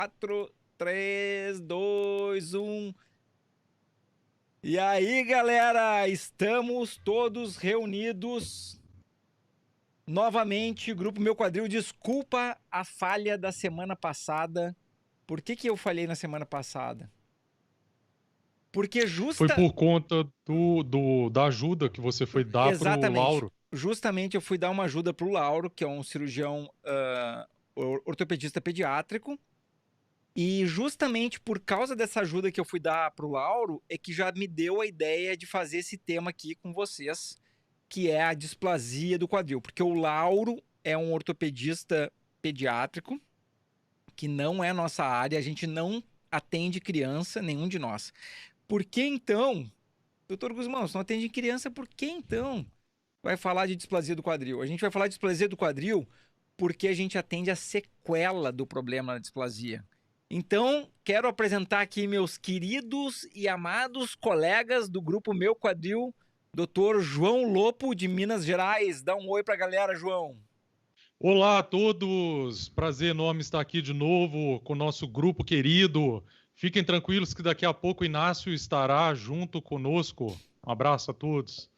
4, 3, 2, 1. E aí, galera, estamos todos reunidos novamente. Grupo Meu Quadril, desculpa a falha da semana passada. Por que eu falhei na semana passada? Porque Foi por conta da ajuda que você foi dar pro Exatamente. Lauro. Justamente eu fui dar uma ajuda pro Lauro, que é um cirurgião ortopedista pediátrico. E justamente por causa dessa ajuda que eu fui dar pro Lauro, é que já me deu a ideia de fazer esse tema aqui com vocês, que é a displasia do quadril. Porque o Lauro é um ortopedista pediátrico, que não é nossa área, a gente não atende criança, nenhum de nós. Por que então, doutor Guzmão, se não atende criança, por que então vai falar de displasia do quadril? A gente vai falar de displasia do quadril porque a gente atende a sequela do problema da displasia. Então, quero apresentar aqui meus queridos e amados colegas do grupo Meu Quadril, Dr. João Lopo, de Minas Gerais. Dá um oi pra galera, João. Olá a todos! Prazer enorme estar aqui de novo com o nosso grupo querido. Fiquem tranquilos que daqui a pouco o Inácio estará junto conosco. Um abraço a todos.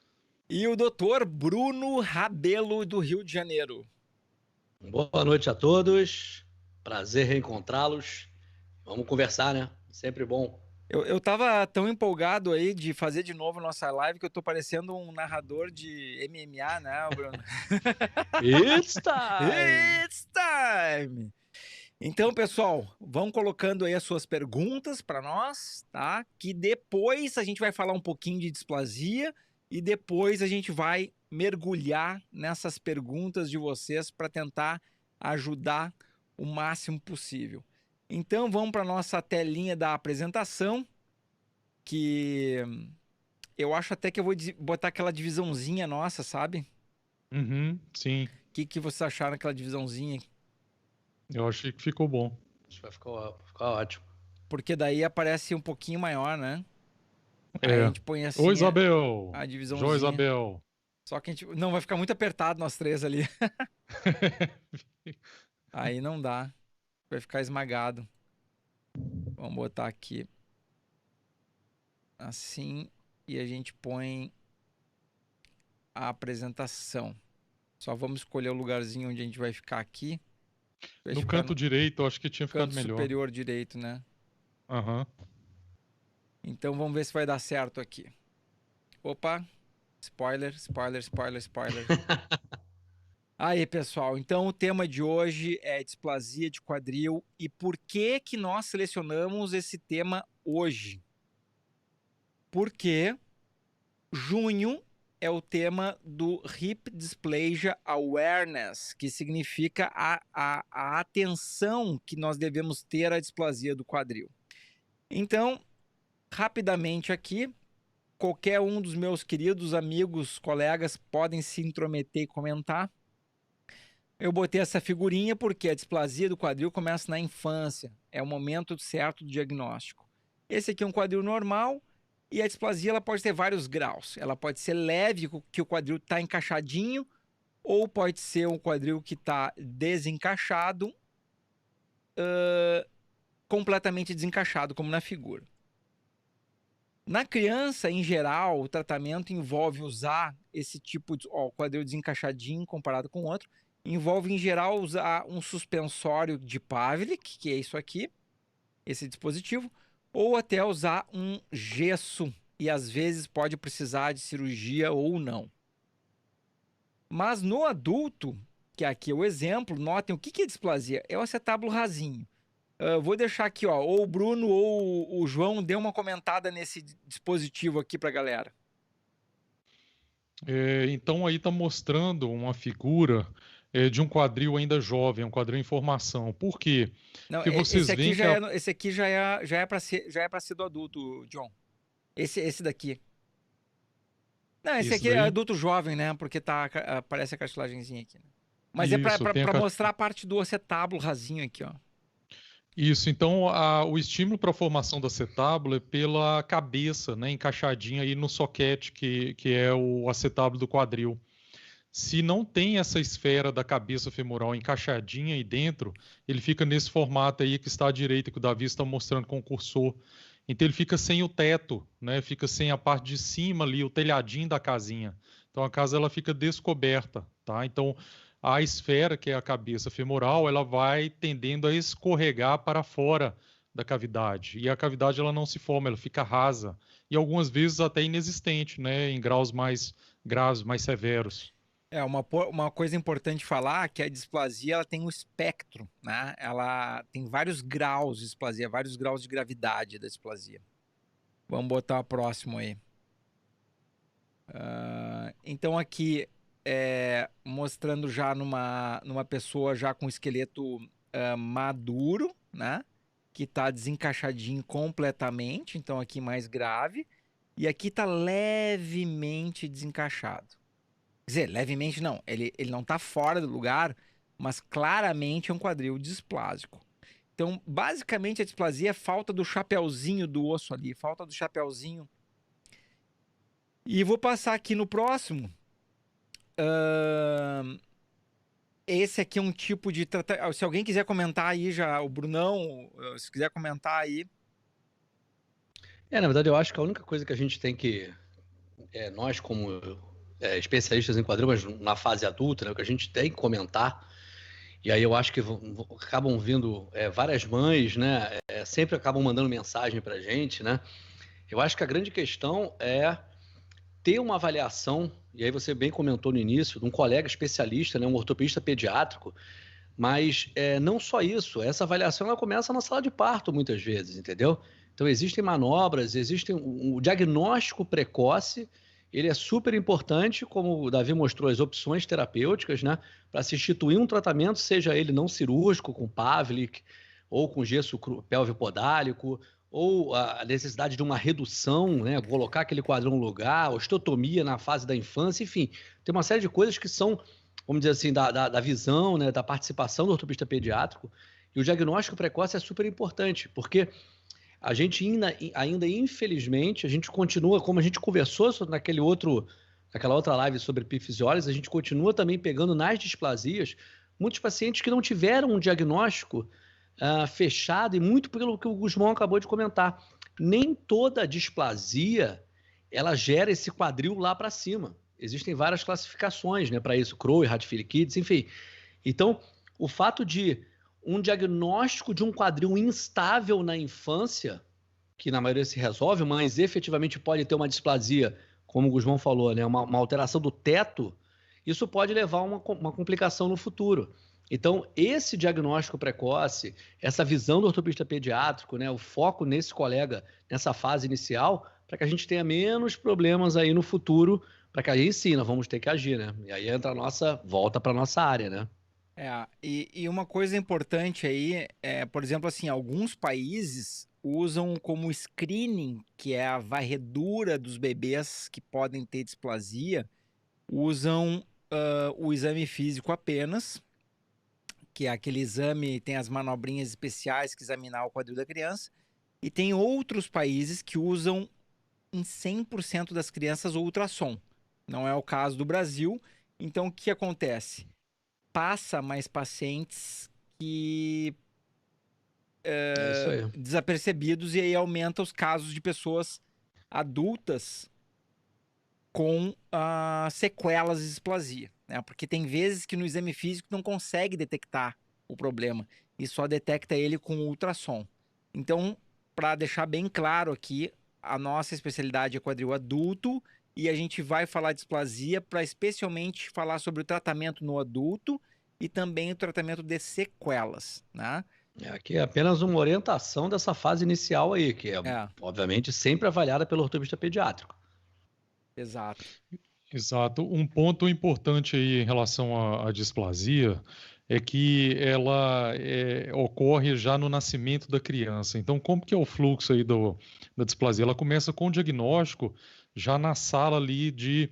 E o Dr. Bruno Rabelo, do Rio de Janeiro. Boa noite a todos. Prazer reencontrá-los. Vamos conversar, né? Sempre bom. Eu tava tão empolgado aí de fazer de novo nossa live que eu tô parecendo um narrador de MMA, né, Bruno? It's time! It's time! Então, pessoal, vão colocando aí as suas perguntas para nós, tá? Que depois a gente vai falar um pouquinho de displasia e depois a gente vai mergulhar nessas perguntas de vocês para tentar ajudar o máximo possível. Então, vamos para nossa telinha da apresentação, que eu acho até que eu vou botar aquela divisãozinha nossa, sabe? Sim. O que vocês acharam daquela divisãozinha? Eu achei que ficou bom. Acho que vai ficar ótimo. Porque daí aparece um pouquinho maior, né? Aí a gente põe assim Oi, Isabel! a divisãozinha. João Isabel! Só que a gente não vai ficar muito apertado nós três ali. Aí não dá. Vai ficar esmagado. Vamos botar aqui. Assim. E a gente põe a apresentação. Só vamos escolher o lugarzinho onde a gente vai ficar aqui. No canto direito, eu acho que tinha ficado canto melhor. superior direito, né? Aham. Então vamos ver se vai dar certo aqui. Opa. Spoiler, spoiler, spoiler, spoiler. Aí, pessoal, então o tema de hoje é displasia de quadril. E por que que nós selecionamos esse tema hoje? Porque junho é o tema do Hip Dysplasia Awareness, que significa a atenção que nós devemos ter à displasia do quadril. Então, rapidamente aqui, qualquer um dos meus queridos amigos, colegas, podem se intrometer e comentar. Eu botei essa figurinha porque a displasia do quadril começa na infância. É o momento certo do diagnóstico. Esse aqui é um quadril normal e a displasia ela pode ter vários graus. Ela pode ser leve, que o quadril está encaixadinho, ou pode ser um quadril que está desencaixado, completamente desencaixado, como na figura. Na criança, em geral, o tratamento envolve usar esse tipo de quadril desencaixadinho comparado com o outro. Envolve, em geral, usar um suspensório de Pavlik, que é isso aqui, esse dispositivo, ou até usar um gesso, e às vezes pode precisar de cirurgia ou não. Mas no adulto, que aqui é o exemplo, notem o que é displasia. É o acetábulo rasinho. Vou deixar aqui, ó, ou o Bruno ou o João dê uma comentada nesse dispositivo aqui para a galera. Então aí está mostrando uma figura de um quadril ainda jovem, um quadril em formação. Por quê? Não, Porque vocês veem que esse aqui já é para ser do adulto, John. Esse daqui. Não, esse aqui é adulto jovem, né? Porque aparece a cartilagenzinha aqui. Né? Mas é para mostrar a parte do acetábulo rasinho aqui, ó. Isso, então o estímulo para a formação do acetábulo é pela cabeça, né, encaixadinha aí no soquete, que é o acetábulo do quadril. Se não tem essa esfera da cabeça femoral encaixadinha aí dentro, ele fica nesse formato aí que está à direita, que o Davi está mostrando com o cursor. Então ele fica sem o teto, né? Fica sem a parte de cima ali, o telhadinho da casinha. Então a casa ela fica descoberta, tá? Então a esfera, que é a cabeça femoral, ela vai tendendo a escorregar para fora da cavidade. E a cavidade ela não se forma, ela fica rasa. E algumas vezes até inexistente, né? Em graus mais graves, mais severos. Uma coisa importante falar é que a displasia ela tem um espectro, né? Ela tem vários graus de displasia, vários graus de gravidade da displasia. Vamos botar o próximo aí. Então aqui, mostrando já numa pessoa já com esqueleto maduro, né? Que está desencaixadinho completamente, então aqui mais grave. E aqui está levemente desencaixado. Quer dizer, levemente não, ele não está fora do lugar, mas claramente é um quadril displásico. Então, basicamente, a displasia é falta do chapeuzinho do osso ali, falta do chapeuzinho. E vou passar aqui no próximo. Esse aqui é um tipo de tratamento. Se alguém quiser comentar aí já, o Brunão, se quiser comentar aí. Na verdade, eu acho que a única coisa que a gente tem que, nós como especialistas em quadril, mas na fase adulta, né, o que a gente tem que comentar, e aí eu acho que acabam vindo várias mães, né, sempre acabam mandando mensagem pra gente, né? Eu acho que a grande questão é ter uma avaliação, e aí você bem comentou no início, de um colega especialista, né, um ortopedista pediátrico, mas não só isso, essa avaliação ela começa na sala de parto muitas vezes, entendeu? Então existem manobras, existe um diagnóstico precoce, ele é super importante, como o Davi mostrou, as opções terapêuticas, né, para se instituir um tratamento, seja ele não cirúrgico, com Pavlik, ou com gesso pélvico-podálico, ou a necessidade de uma redução, né, colocar aquele quadril no lugar, osteotomia na fase da infância, enfim, tem uma série de coisas que são, vamos dizer assim, da visão, né, da participação do ortopedista pediátrico, e o diagnóstico precoce é super importante, porque a gente ainda infelizmente, a gente continua, como a gente conversou naquela outra live sobre epifisiólise, a gente continua também pegando nas displasias muitos pacientes que não tiveram um diagnóstico fechado, e muito pelo que o Gusmão acabou de comentar. Nem toda displasia ela gera esse quadril lá para cima. Existem várias classificações, né, para isso, Crowe, Hatfield-Kids, enfim. Então, o fato de um diagnóstico de um quadril instável na infância, que na maioria se resolve, mas efetivamente pode ter uma displasia, como o Gusmão falou, né, uma alteração do teto, isso pode levar a uma complicação no futuro. Então, esse diagnóstico precoce, essa visão do ortopedista pediátrico, né, o foco nesse colega, nessa fase inicial, para que a gente tenha menos problemas aí no futuro, para que a gente ensina, vamos ter que agir, né? E aí entra volta para a nossa área, né? E uma coisa importante aí, por exemplo, assim, alguns países usam como screening, que é a varredura dos bebês que podem ter displasia, usam o exame físico apenas, que é aquele exame, tem as manobrinhas especiais que examinar o quadril da criança, e tem outros países que usam em 100% das crianças o ultrassom. Não é o caso do Brasil. Então, o que acontece? Passa mais pacientes que Isso aí. desapercebidos, e aí aumenta os casos de pessoas adultas com sequelas de displasia, né? Porque tem vezes que no exame físico não consegue detectar o problema e só detecta ele com ultrassom. Então, para deixar bem claro aqui, a nossa especialidade é quadril adulto, e a gente vai falar de displasia para especialmente falar sobre o tratamento no adulto e também o tratamento de sequelas, né? Aqui é apenas uma orientação dessa fase inicial aí, que é obviamente sempre avaliada pelo ortopedista pediátrico. Exato. Exato. Um ponto importante aí em relação à displasia é que ela ocorre já no nascimento da criança. Então, como que é o fluxo aí da displasia? Ela começa com o diagnóstico já na sala ali de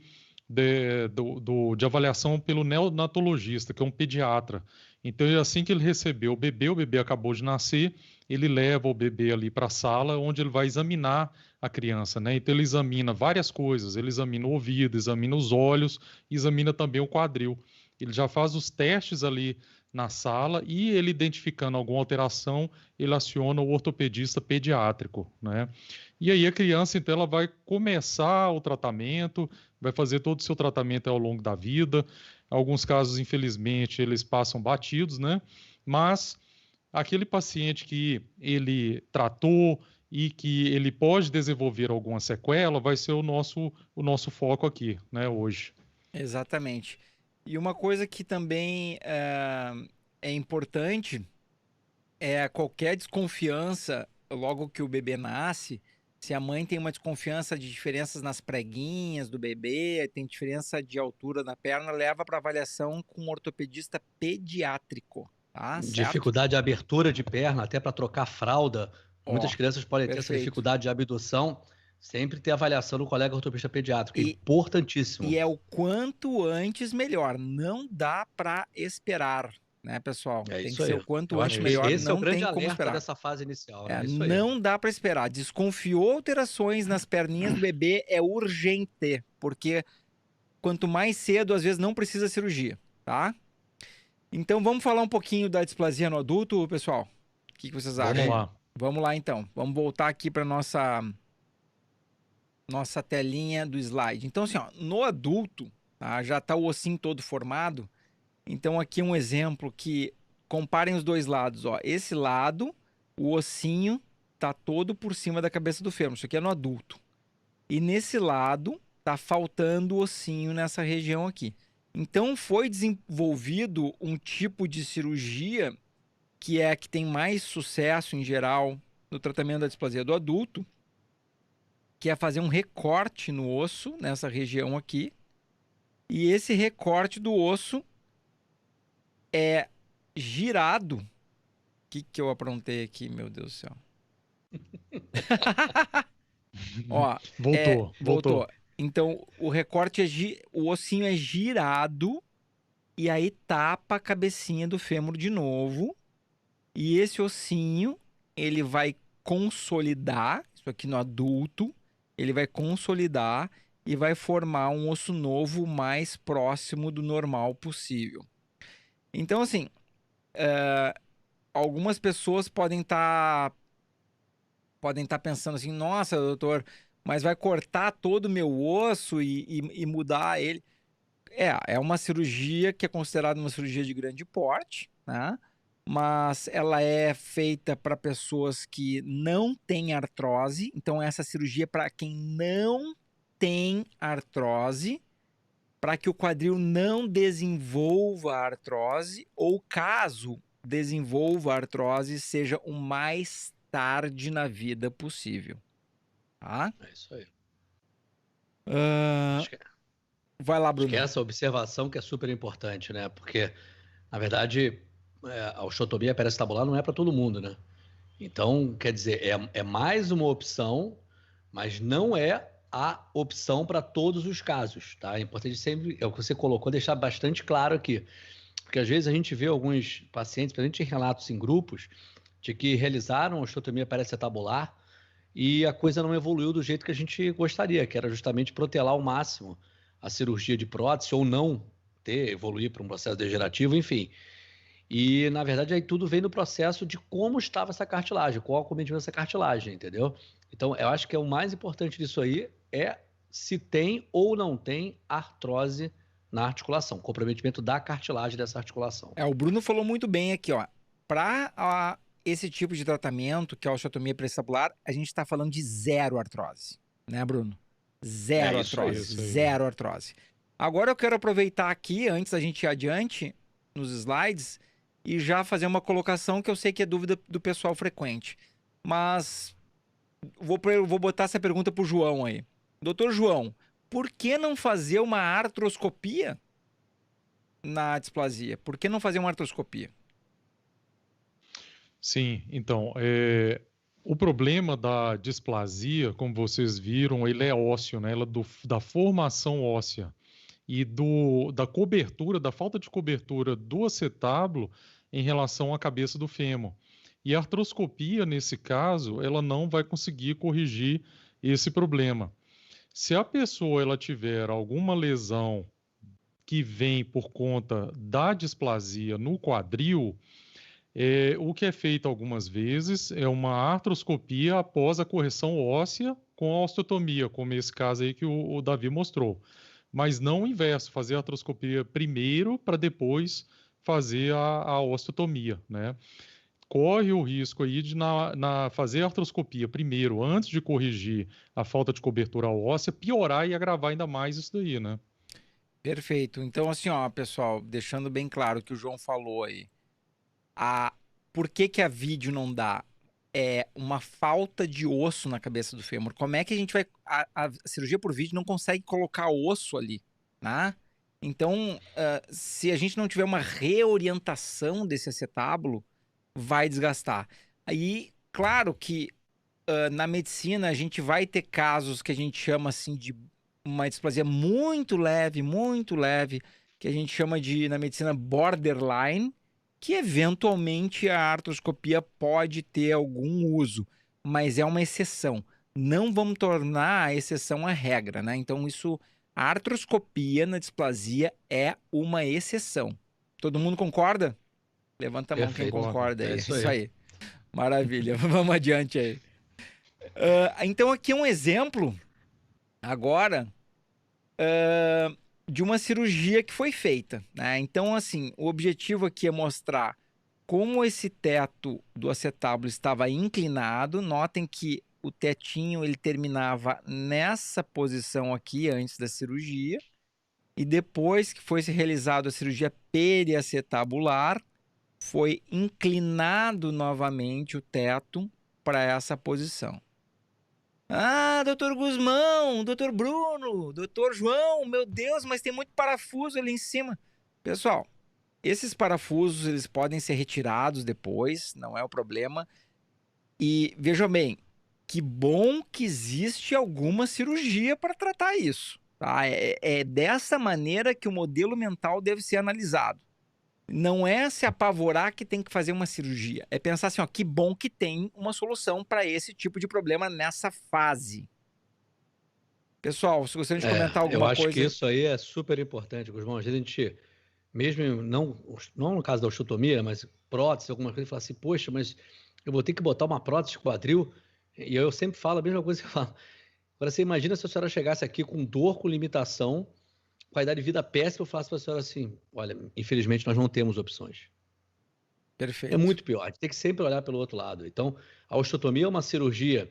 avaliação pelo neonatologista, que é um pediatra. Então, assim que ele recebeu o bebê acabou de nascer, ele leva o bebê ali para a sala, onde ele vai examinar a criança, né? Então, ele examina várias coisas, ele examina o ouvido, examina os olhos, examina também o quadril. Ele já faz os testes ali na sala e ele identificando alguma alteração, ele aciona o ortopedista pediátrico, né? E aí a criança, então, ela vai começar o tratamento, vai fazer todo o seu tratamento ao longo da vida. Alguns casos, infelizmente, eles passam batidos, né? Mas aquele paciente que ele tratou e que ele pode desenvolver alguma sequela vai ser o nosso foco aqui, né, hoje. Exatamente. E uma coisa que também é importante é qualquer desconfiança logo que o bebê nasce. Se a mãe tem uma desconfiança de diferenças nas preguinhas do bebê, tem diferença de altura na perna, leva para avaliação com um ortopedista pediátrico, tá? Certo? Dificuldade de abertura de perna, até para trocar fralda. Muitas crianças podem ter essa perfeito. dificuldade de abdução. Sempre ter avaliação no colega ortopedista pediátrico. Importantíssimo. E é o quanto antes melhor. Não dá para esperar, né, pessoal? É Tem isso que ser aí. o quanto Eu antes acho que melhor. esse é o Não grande tem como alerta esperar. dessa fase inicial, né? Isso aí. Não dá para esperar. Desconfiou alterações nas perninhas do bebê, é urgente, porque quanto mais cedo, às vezes não precisa cirurgia, tá? Então vamos falar um pouquinho da displasia no adulto, pessoal? O que vocês acham? Vamos lá. Vamos lá então. Vamos voltar aqui para nossa telinha do slide. Então assim, ó, no adulto, tá, já está o ossinho todo formado. Então aqui um exemplo que comparem os dois lados, ó. Esse lado, o ossinho tá todo por cima da cabeça do fêmur. Isso aqui é no adulto. E nesse lado tá faltando ossinho nessa região aqui. Então foi desenvolvido um tipo de cirurgia que é a que tem mais sucesso em geral no tratamento da displasia do adulto, que é fazer um recorte no osso nessa região aqui. E esse recorte do osso é girado. O que eu aprontei aqui, meu Deus do céu? Ó, voltou. Então, o recorte o ossinho é girado e aí tapa a cabecinha do fêmur de novo. E esse ossinho, ele vai consolidar, isso aqui no adulto, ele vai consolidar e vai formar um osso novo mais próximo do normal possível. Então, assim, algumas pessoas podem estar pensando assim, nossa, doutor, mas vai cortar todo o meu osso e mudar ele. É uma cirurgia que é considerada uma cirurgia de grande porte, né? Mas ela é feita para pessoas que não têm artrose. Então, essa cirurgia é para quem não tem artrose, para que o quadril não desenvolva artrose, ou caso desenvolva artrose, seja o mais tarde na vida possível. Tá? É isso aí. Vai lá, Bruno. Acho que essa observação que é super importante, né? Porque, na verdade, a osteotomia periacetabular não é para todo mundo, né? Então, quer dizer, é mais uma opção, mas não é a opção para todos os casos, tá? É importante sempre, é o que você colocou, deixar bastante claro aqui. Porque às vezes a gente vê alguns pacientes, a gente relatos em grupos, de que realizaram osteotomia periacetabular e a coisa não evoluiu do jeito que a gente gostaria, que era justamente protelar ao máximo a cirurgia de prótese ou não evoluir para um processo degenerativo, enfim. E, na verdade, aí tudo vem no processo de como estava essa cartilagem, qual o acometimento dessa cartilagem, entendeu? Então, eu acho que o mais importante disso aí é se tem ou não tem artrose na articulação, comprometimento da cartilagem dessa articulação. O Bruno falou muito bem aqui, ó. Para esse tipo de tratamento, que é a osteotomia periacetabular, a gente está falando de zero artrose, né, Bruno? Zero artrose, zero artrose. Agora eu quero aproveitar aqui, antes da gente ir adiante, nos slides, e já fazer uma colocação que eu sei que é dúvida do pessoal frequente. Mas vou botar essa pergunta pro João aí. Doutor João, por que não fazer uma artroscopia na displasia? Por que não fazer uma artroscopia? Sim, então, o problema da displasia, como vocês viram, ele é ósseo, né? Ela da formação óssea. e da cobertura, da falta de cobertura do acetábulo em relação à cabeça do fêmur. E a artroscopia, nesse caso, ela não vai conseguir corrigir esse problema. Se a pessoa ela tiver alguma lesão que vem por conta da displasia no quadril, o que é feito algumas vezes é uma artroscopia após a correção óssea com a osteotomia, como esse caso aí que o Davi mostrou. Mas não o inverso, fazer a artroscopia primeiro para depois fazer a osteotomia, né? Corre o risco aí de fazer a artroscopia primeiro, antes de corrigir a falta de cobertura óssea, piorar e agravar ainda mais isso daí, né? Perfeito. Então, assim, ó, pessoal, deixando bem claro o que o João falou aí. Por que a vídeo não dá? É uma falta de osso na cabeça do fêmur. Como é que a gente vai... A cirurgia por vídeo não consegue colocar osso ali, né? Então, se a gente não tiver uma reorientação desse acetábulo, vai desgastar. Aí, claro que na medicina a gente vai ter casos que a gente chama assim de uma displasia muito leve, que a gente chama de, na medicina, borderline, que eventualmente a artroscopia pode ter algum uso, mas é uma exceção. Não vamos tornar a exceção a regra, né? Então, a artroscopia na displasia é uma exceção. Todo mundo concorda? Levanta a mão quem concorda aí. Isso aí. Maravilha. Vamos adiante aí. Então, aqui é um exemplo, agora, de uma cirurgia que foi feita, né? Então, assim, o objetivo aqui é mostrar como esse teto do acetábulo estava inclinado. Notem que o tetinho ele terminava nessa posição aqui antes da cirurgia. E depois que foi realizada a cirurgia periacetabular, foi inclinado novamente o teto para essa posição. Ah, doutor Guzmão, doutor Bruno, doutor João, meu Deus, mas tem muito parafuso ali em cima. Pessoal, esses parafusos eles podem ser retirados depois, não é o problema. E vejam bem, que bom que existe alguma cirurgia para tratar isso. Tá? É dessa maneira que o modelo mental deve ser analisado. Não é se apavorar que tem que fazer uma cirurgia. É pensar assim, ó, que bom que tem uma solução para esse tipo de problema nessa fase. Pessoal, se gostaria de comentar alguma coisa... Eu acho que isso aí é super importante, Guzmão. Às vezes a gente, mesmo não no caso da osteotomia, mas prótese, alguma coisa, fala assim, poxa, mas eu vou ter que botar uma prótese de quadril. E eu sempre falo a mesma coisa que eu falo. Agora, você imagina se a senhora chegasse aqui com dor, com limitação, qualidade de vida péssima, eu falasse para a senhora assim, olha, infelizmente nós não temos opções. Perfeito. É muito pior, a gente tem que sempre olhar pelo outro lado. Então, a osteotomia é uma cirurgia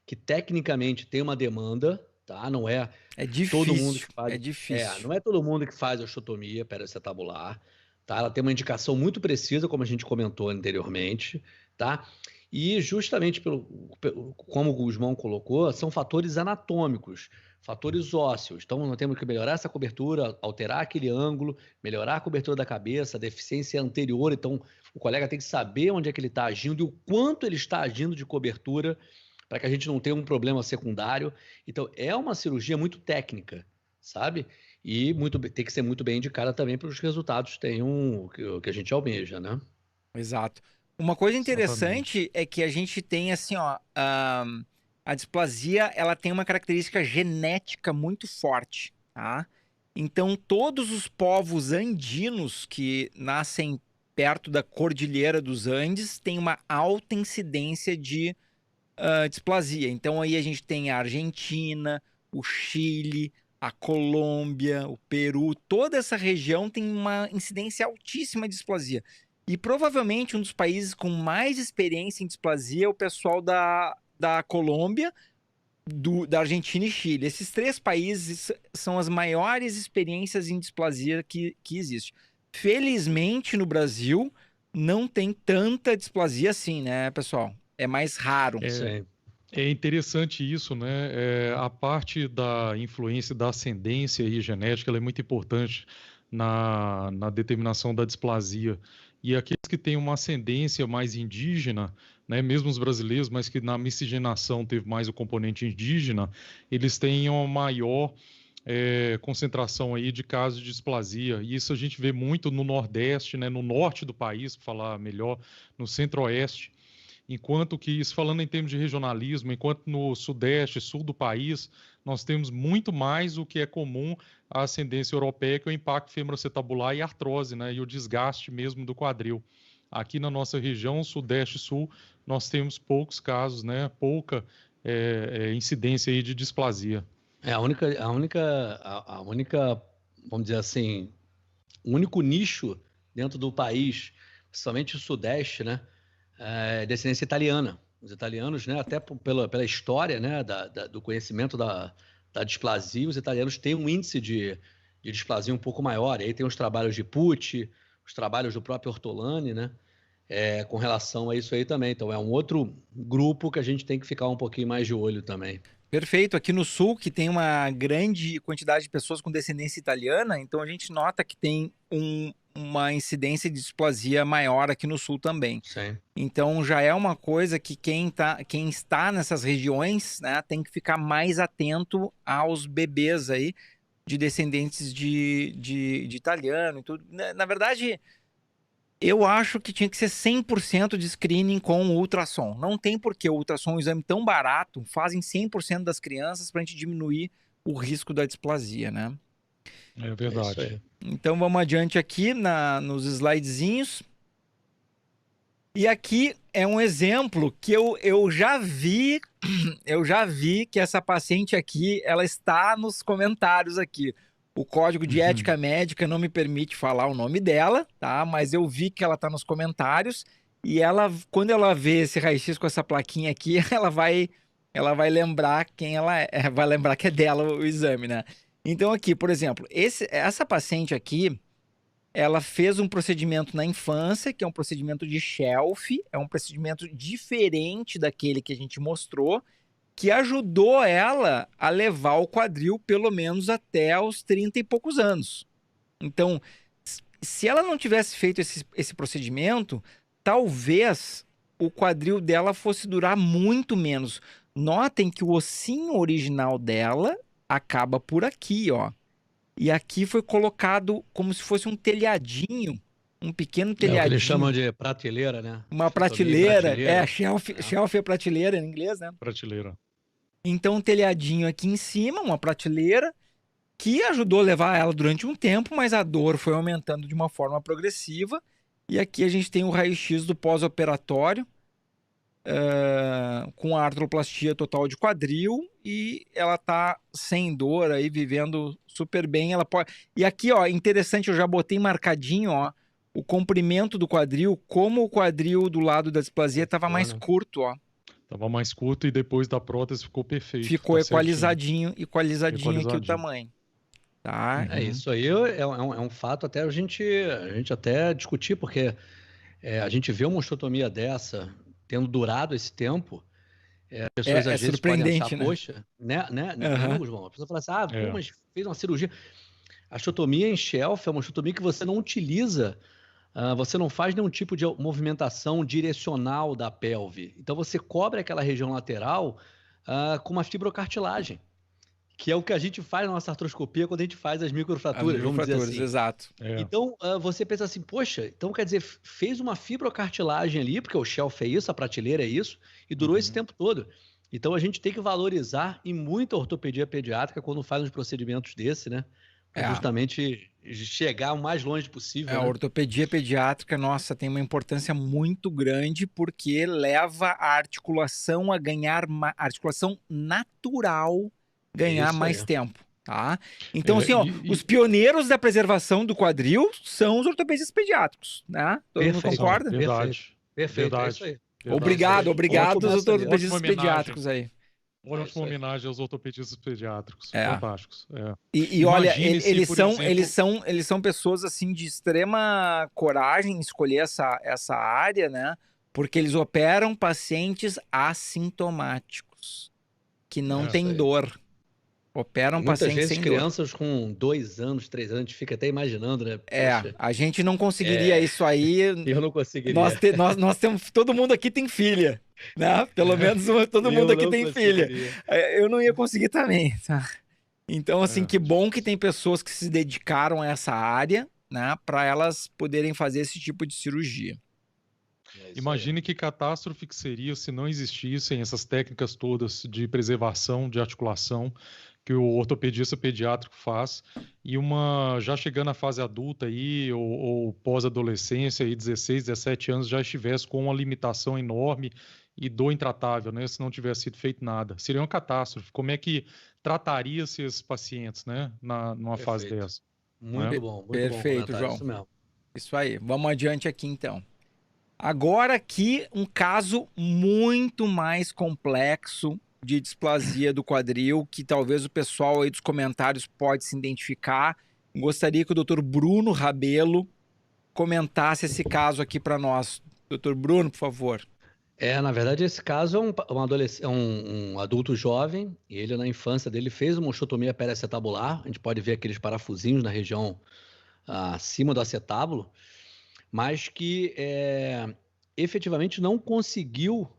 que tecnicamente tem uma demanda, tá? Não é, difícil, todo mundo que faz. É difícil. Não é todo mundo que faz osteotomia periacetabular, tá? Ela tem uma indicação muito precisa, como a gente comentou anteriormente, tá? E justamente como o Guzmão colocou, são fatores anatômicos, fatores ósseos. Então, nós temos que melhorar essa cobertura, alterar aquele ângulo, melhorar a cobertura da cabeça, a deficiência anterior. Então, o colega tem que saber onde é que ele está agindo e o quanto ele está agindo de cobertura para que a gente não tenha um problema secundário. Então, é uma cirurgia muito técnica, sabe? E tem que ser muito bem indicada também para os resultados tenham que a gente almeja, né? Exato. Uma coisa interessante é que a gente tem assim, ó, a displasia, ela tem uma característica genética muito forte, tá? Então, todos os povos andinos que nascem perto da Cordilheira dos Andes têm uma alta incidência de displasia. Então, aí a gente tem a Argentina, o Chile, a Colômbia, o Peru, toda essa região tem uma incidência altíssima de displasia. E provavelmente um dos países com mais experiência em displasia é o pessoal da Colômbia, da Argentina e Chile. Esses 3 países são as maiores experiências em displasia que existe. Felizmente, no Brasil, não tem tanta displasia assim, né, pessoal? É mais raro. É interessante isso, né? A parte da influência da ascendência e genética ela é muito importante na determinação da displasia. E aqueles que têm uma ascendência mais indígena, né, mesmo os brasileiros, mas que na miscigenação teve mais o componente indígena, eles têm uma maior concentração aí de casos de displasia. E isso a gente vê muito no Nordeste, né, no norte do país, para falar melhor, no Centro-Oeste. Enquanto que, isso falando em termos de regionalismo, enquanto no Sudeste, Sul do país, nós temos muito mais o que é comum à ascendência europeia, que é o impacto femoroacetabular e artrose, né, e o desgaste mesmo do quadril. Aqui na nossa região, Sudeste e Sul, nós temos poucos casos, né, pouca incidência aí de displasia. A única, vamos dizer assim, o único nicho dentro do país, principalmente o Sudeste, né, é descendência italiana. Os italianos, né, até pela história, né, do conhecimento da displasia, os italianos têm um índice de displasia um pouco maior. E aí tem os trabalhos de Pucci, os trabalhos do próprio Ortolani, né, com relação a isso aí também. Então é um outro grupo que a gente tem que ficar um pouquinho mais de olho também. Perfeito. Aqui no Sul, que tem uma grande quantidade de pessoas com descendência italiana, então a gente nota que tem uma incidência de displasia maior aqui no Sul também. Sim. Então já é uma coisa que quem está nessas regiões, né, tem que ficar mais atento aos bebês aí de descendentes de italiano e tudo. Na verdade, eu acho que tinha que ser 100% de screening com o ultrassom. Não tem porquê o ultrassom é um exame tão barato, fazem 100% das crianças para a gente diminuir o risco da displasia, né? É verdade. Então vamos adiante aqui nos slidezinhos. E aqui é um exemplo que eu já vi que essa paciente aqui, ela está nos comentários aqui. O código de ética médica não me permite falar o nome dela, tá? Mas eu vi que ela está nos comentários e quando ela vê esse raio-x com essa plaquinha aqui, ela vai lembrar quem ela é, vai lembrar que é dela o exame, né? Então aqui, por exemplo, essa paciente aqui, ela fez um procedimento na infância, que é um procedimento de Shelf, é um procedimento diferente daquele que a gente mostrou, que ajudou ela a levar o quadril pelo menos até os 30 e poucos anos. Então, se ela não tivesse feito esse procedimento, talvez o quadril dela fosse durar muito menos. Notem que o ossinho original dela acaba por aqui, ó. E aqui foi colocado como se fosse um telhadinho, um pequeno telhadinho. É o que eles chamam de prateleira, né? Uma prateleira. Shelf é prateleira em inglês, né? Prateleira. Então, um telhadinho aqui em cima, uma prateleira, que ajudou a levar ela durante um tempo, mas a dor foi aumentando de uma forma progressiva. E aqui a gente tem o raio-x do pós-operatório, com a artroplastia total de quadril, e ela tá sem dor aí, vivendo super bem. Ela pode... E aqui, ó, interessante, eu já botei marcadinho, ó, o comprimento do quadril, como o quadril do lado da displasia estava mais curto, ó. Tava mais curto e depois da prótese ficou perfeito. Ficou equalizadinho aqui o tamanho. Tá? Isso aí é um fato até a gente até discutir, porque a gente vê uma osteotomia dessa tendo durado esse tempo, as pessoas às vezes podem achar, né? poxa, né? Não, João, a pessoa fala assim, pô, mas fez uma cirurgia. A osteotomia em Shelf é uma osteotomia que você não utiliza, você não faz nenhum tipo de movimentação direcional da pelve. Então você cobre aquela região lateral com uma fibrocartilagem, que é o que a gente faz na nossa artroscopia quando a gente faz as microfraturas, vamos dizer assim. Exato. Então você pensa assim, poxa, então quer dizer, fez uma fibrocartilagem ali, porque o Shelf é isso, a prateleira é isso, e durou esse tempo todo. Então a gente tem que valorizar em muito a ortopedia pediátrica quando faz uns procedimentos desse, né? Justamente chegar o mais longe possível. A ortopedia pediátrica, nossa, tem uma importância muito grande, porque leva a articulação a ganhar, a articulação natural ganhar mais tempo, tá? Então, assim, ó, os pioneiros da preservação do quadril são os ortopedistas pediátricos, né? Todo mundo concorda? Verdade. Perfeito, é isso aí. Obrigado aos ortopedistas pediátricos aí. Ótima homenagem aos ortopedistas pediátricos. Fantásticos. E olha, eles são pessoas assim de extrema coragem em escolher essa área, né? Porque eles operam pacientes assintomáticos, que não têm dor. Operam pacientes sem dor. Crianças com 2 anos, 3 anos, a gente fica até imaginando, né? Poxa, a gente não conseguiria isso aí. Eu não conseguiria. Nós temos, todo mundo aqui tem filha, né? Pelo menos todo mundo aqui tem filha. Eu não ia conseguir também, tá? Então, assim, que bom que tem pessoas que se dedicaram a essa área, né, para elas poderem fazer esse tipo de cirurgia. Imagine que catástrofe que seria se não existissem essas técnicas todas de preservação, de articulação, que o ortopedista pediátrico faz, e já chegando à fase adulta aí, ou pós-adolescência, aí 16, 17 anos, já estivesse com uma limitação enorme e dor intratável, né? Se não tivesse sido feito nada. Seria uma catástrofe. Como é que trataria-se esses pacientes, né? Numa fase dessa? Muito bom, muito Perfeito, bom João. isso mesmo. Isso aí. Vamos adiante aqui, então. Agora aqui, um caso muito mais complexo de displasia do quadril, que talvez o pessoal aí dos comentários pode se identificar. Gostaria que o Dr. Bruno Rabelo comentasse esse caso aqui para nós. Dr. Bruno, por favor. Na verdade, esse caso é um adulto jovem, e ele, na infância dele, fez uma osteotomia periacetabular. A gente pode ver aqueles parafusinhos na região acima do acetábulo, mas que efetivamente não conseguiu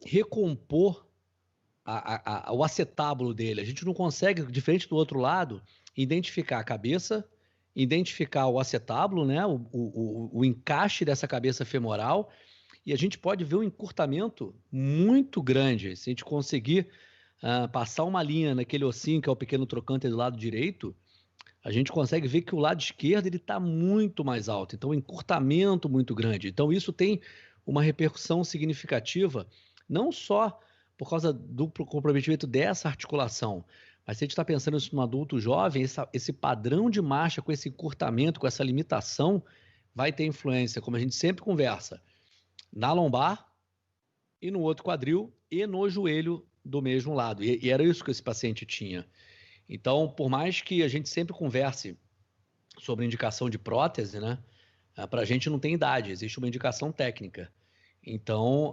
recompor o acetábulo dele. A gente não consegue, diferente do outro lado, identificar a cabeça, identificar o acetábulo, né, o encaixe dessa cabeça femoral, e a gente pode ver um encurtamento muito grande. Se a gente conseguir passar uma linha naquele ossinho, que é o pequeno trocante do lado direito, a gente consegue ver que o lado esquerdo está muito mais alto. Então, um encurtamento muito grande. Então, isso tem uma repercussão significativa, não só por causa do comprometimento dessa articulação, mas se a gente está pensando isso num adulto jovem, esse padrão de marcha com esse encurtamento, com essa limitação, vai ter influência, como a gente sempre conversa, na lombar e no outro quadril e no joelho do mesmo lado. E era isso que esse paciente tinha. Então, por mais que a gente sempre converse sobre indicação de prótese, né, para a gente não tem idade, existe uma indicação técnica. Então,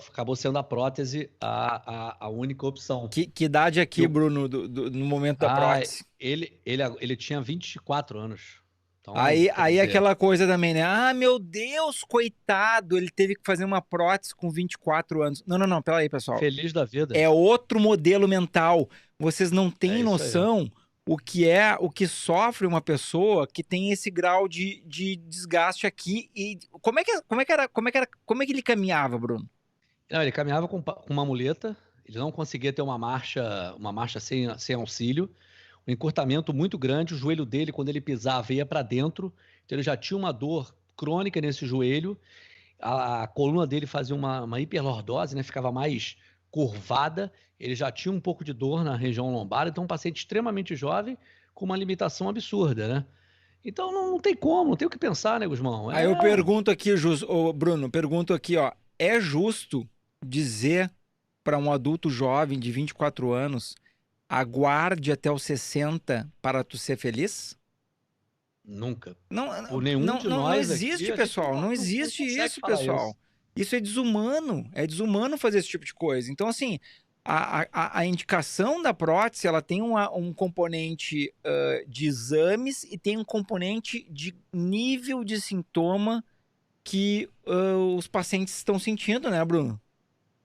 acabou sendo a prótese a única opção. Que idade aqui, Bruno, no momento da prótese? Ele tinha 24 anos. Então, aí aquela coisa também, né? Ah, meu Deus, coitado, ele teve que fazer uma prótese com 24 anos. Não, peraí, pessoal. Feliz da vida. É outro modelo mental. Vocês não têm noção o que sofre uma pessoa que tem esse grau de desgaste aqui. E como é que ele caminhava, Bruno? Não, ele caminhava com uma muleta, ele não conseguia ter uma marcha sem auxílio, um encurtamento muito grande, o joelho dele, quando ele pisava, ia para dentro, então ele já tinha uma dor crônica nesse joelho, a coluna dele fazia uma hiperlordose, né? Ficava mais curvada, ele já tinha um pouco de dor na região lombar, então um paciente extremamente jovem com uma limitação absurda, né? Então não tem como, não tem o que pensar, né, Guzmão? Aí eu pergunto aqui, Bruno, ó, é justo dizer para um adulto jovem de 24 anos, aguarde até os 60 para tu ser feliz? Nunca. Não existe, pessoal. Não existe isso, pessoal. Isso é desumano. É desumano fazer esse tipo de coisa. Então, assim, a indicação da prótese, ela tem um componente de exames e tem um componente de nível de sintoma que os pacientes estão sentindo, né, Bruno?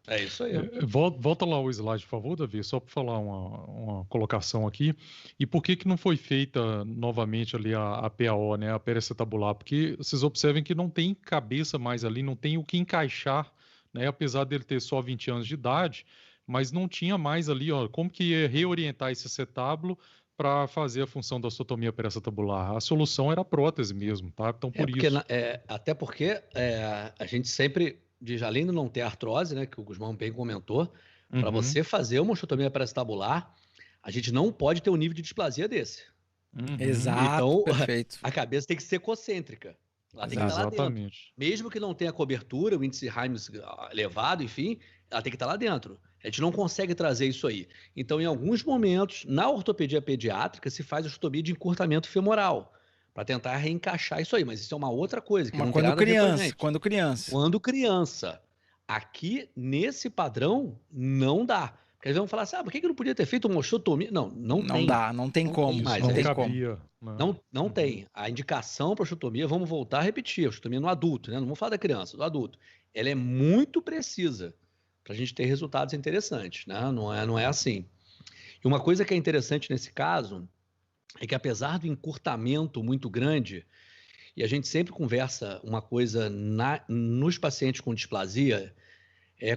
É isso aí. Volta lá o slide, por favor, Davi, só para falar uma colocação aqui. E por que não foi feita novamente ali a PAO, né, a periacetabular? Porque vocês observem que não tem cabeça mais ali, não tem o que encaixar, né, apesar dele ter só 20 anos de idade, mas não tinha mais ali, ó, como que ia reorientar esse acetábulo para fazer a função da osteotomia periacetabular. A solução era a prótese mesmo, tá? Então, por isso. Até porque a gente sempre além de não ter artrose, né, que o Guzmão bem comentou, para você fazer uma osteotomia periacetabular, a gente não pode ter um nível de displasia desse. Exato, então, perfeito. A cabeça tem que ser concêntrica. Ela tem que estar lá dentro. Mesmo que não tenha cobertura, o índice Heims elevado, enfim, ela tem que estar lá dentro. A gente não consegue trazer isso aí. Então, em alguns momentos, na ortopedia pediátrica, se faz osteotomia de encurtamento femoral, para tentar reencaixar isso aí, mas isso é uma outra coisa. Que mas não quando criança. Quando criança. Aqui, nesse padrão, não dá. Porque eles vão falar assim, por que não podia ter feito uma osteotomia? Não tem. Não tem como. Não tem. A indicação para osteotomia, vamos voltar a repetir, a osteotomia no adulto, né? Não vamos falar da criança, do adulto. Ela é muito precisa para a gente ter resultados interessantes, né? Não é assim. E uma coisa que é interessante nesse caso é que apesar do encurtamento muito grande, e a gente sempre conversa uma coisa nos pacientes com displasia,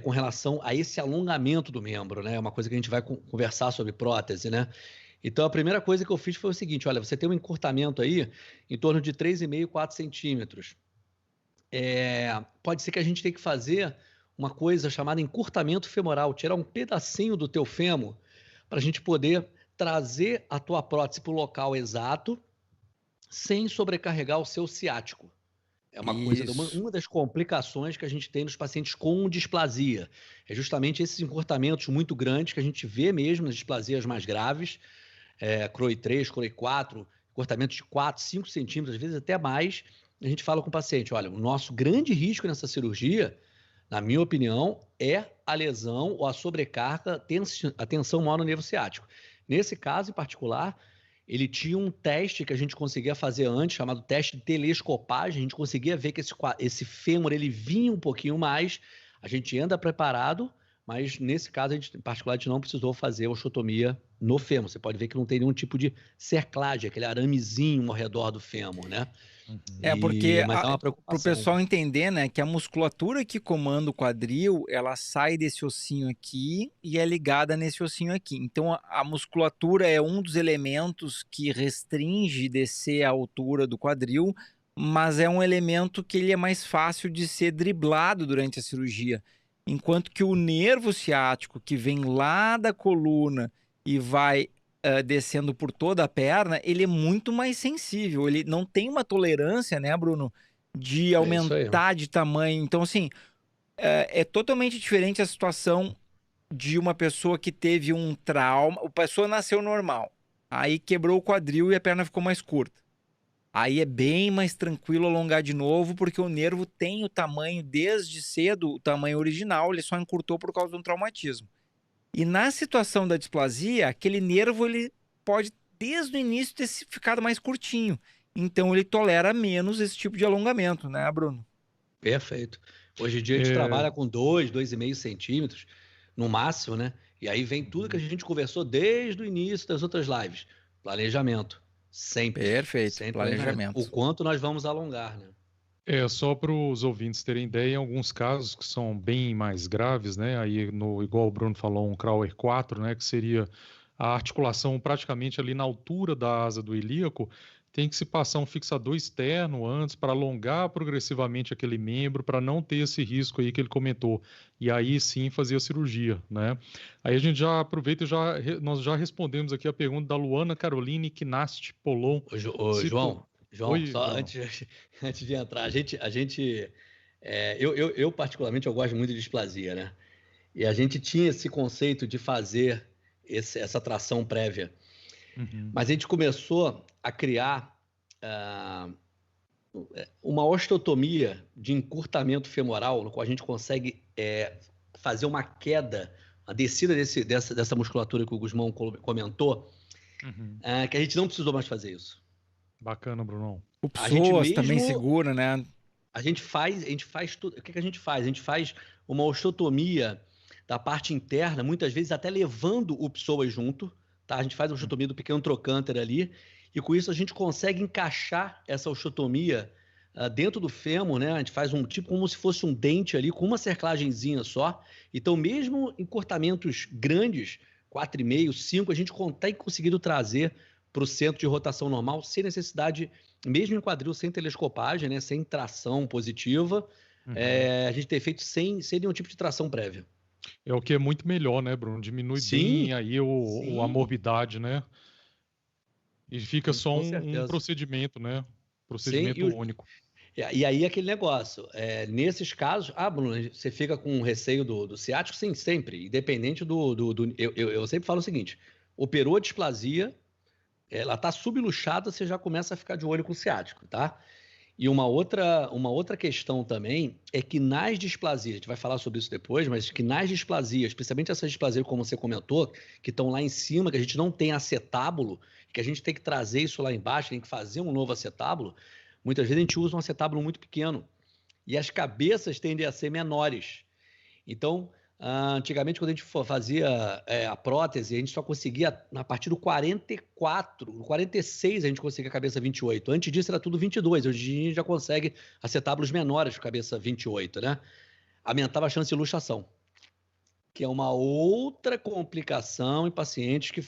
com relação a esse alongamento do membro, né? É uma coisa que a gente vai conversar sobre prótese, né? Então, a primeira coisa que eu fiz foi o seguinte, olha, você tem um encurtamento aí em torno de 3,5, 4 centímetros. Pode ser que a gente tenha que fazer uma coisa chamada encurtamento femoral, tirar um pedacinho do teu fêmur para a gente poder trazer a tua prótese para o local exato sem sobrecarregar o seu ciático. É uma coisa, uma das complicações que a gente tem nos pacientes com displasia. É justamente esses encurtamentos muito grandes que a gente vê mesmo nas displasias mais graves, CROI 3, CROI 4, encurtamentos de 4, 5 centímetros, às vezes até mais. A gente fala com o paciente, olha, o nosso grande risco nessa cirurgia, na minha opinião, é a lesão ou a sobrecarga, a tensão maior no nervo ciático. Nesse caso em particular, ele tinha um teste que a gente conseguia fazer antes, chamado teste de telescopagem. A gente conseguia ver que esse fêmur ele vinha um pouquinho mais. A gente anda preparado, mas nesse caso, em particular, a gente não precisou fazer a osteotomia no fêmur. Você pode ver que não tem nenhum tipo de cerclagem, aquele aramezinho ao redor do fêmur, né? Porque mas é uma para o preocupação. pessoal entender, né, que a musculatura que comanda o quadril, ela sai desse ossinho aqui e é ligada nesse ossinho aqui. Então, a musculatura é um dos elementos que restringe descer a altura do quadril, mas é um elemento que ele é mais fácil de ser driblado durante a cirurgia. Enquanto que o nervo ciático, que vem lá da coluna e vai descendo por toda a perna, ele é muito mais sensível. Ele não tem uma tolerância, né, Bruno, de aumentar de tamanho. Então, assim, é totalmente diferente a situação de uma pessoa que teve um trauma. A pessoa nasceu normal, aí quebrou o quadril e a perna ficou mais curta. Aí é bem mais tranquilo alongar de novo, porque o nervo tem o tamanho desde cedo, o tamanho original, ele só encurtou por causa de um traumatismo. E na situação da displasia, aquele nervo ele pode, desde o início, ter ficado mais curtinho. Então, ele tolera menos esse tipo de alongamento, né, Bruno? Perfeito. Hoje em dia a gente trabalha com 2, 2,5 centímetros, no máximo, né? E aí vem tudo que a gente conversou desde o início das outras lives. Planejamento. Sempre. Perfeito, sempre planejamento. O quanto nós vamos alongar, né? Só para os ouvintes terem ideia, em alguns casos que são bem mais graves, né? Aí, igual o Bruno falou, um Crauer 4, né? Que seria a articulação praticamente ali na altura da asa do ilíaco, tem que se passar um fixador externo antes para alongar progressivamente aquele membro, para não ter esse risco aí que ele comentou. E aí sim fazer a cirurgia, né? Aí a gente já aproveita e nós já respondemos aqui a pergunta da Luana Caroline Knast Polon. João, Oi, só Bruno. antes de entrar, eu particularmente eu gosto muito de displasia, né? E a gente tinha esse conceito de fazer essa tração prévia. Uhum. Mas a gente começou a criar uma osteotomia de encurtamento femoral, no qual a gente consegue fazer uma queda, a descida dessa musculatura que o Gusmão comentou, que a gente não precisou mais fazer isso. Bacana, Brunão. O psoas também segura, né? A gente faz tudo. O que a gente faz? A gente faz uma osteotomia da parte interna, muitas vezes até levando o psoas junto, tá? A gente faz a osteotomia do pequeno trocânter ali, e com isso a gente consegue encaixar essa osteotomia dentro do fêmur, né? A gente faz tipo como se fosse um dente ali, com uma cerclagenzinha só. Então, mesmo em cortamentos grandes, 4,5, 5, a gente tem conseguido trazer para o centro de rotação normal, sem necessidade, mesmo em quadril, sem telescopagem, né? Sem tração positiva, a gente tem feito sem nenhum tipo de tração prévia. É o que é muito melhor, né, Bruno? Diminui bem aí a morbidade, né? E fica só um procedimento, né? Procedimento único. E aí aquele negócio, nesses casos, Bruno, você fica com receio do ciático? Sim, sempre, independente eu sempre falo o seguinte, operou a displasia, ela tá subluxada, você já começa a ficar de olho com o ciático, tá? E uma outra questão também é que nas displasias, a gente vai falar sobre isso depois, mas que nas displasias, especialmente essas displasias como você comentou, que estão lá em cima, que a gente não tem acetábulo, que a gente tem que trazer isso lá embaixo, tem que fazer um novo acetábulo, muitas vezes a gente usa um acetábulo muito pequeno e as cabeças tendem a ser menores. Então, Antigamente, quando a gente fazia a prótese, a gente só conseguia, a partir do 44, no 46 a gente conseguia a cabeça 28. Antes disso era tudo 22. Hoje em dia a gente já consegue acetábulos menores com cabeça 28, né? Aumentava a chance de luxação, que é uma outra complicação em pacientes que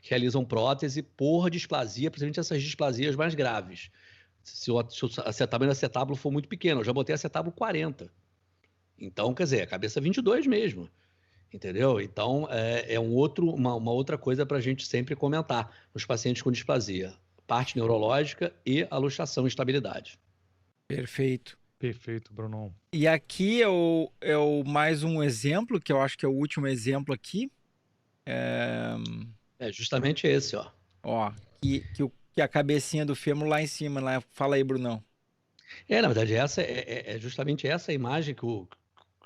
realizam prótese por displasia, principalmente essas displasias mais graves. Se o acetábulo for muito pequeno, eu já botei acetábulo 40. Então, quer dizer, a cabeça 22 mesmo, entendeu? Então, uma outra coisa para a gente sempre comentar nos pacientes com displasia. Parte neurológica e a luxação e estabilidade. Perfeito. Perfeito, Brunão. E aqui é o mais um exemplo, que eu acho que é o último exemplo aqui. É justamente esse, ó. Ó, que a cabecinha do fêmur lá em cima. Lá. Fala aí, Brunão. Na verdade, essa é justamente essa imagem que o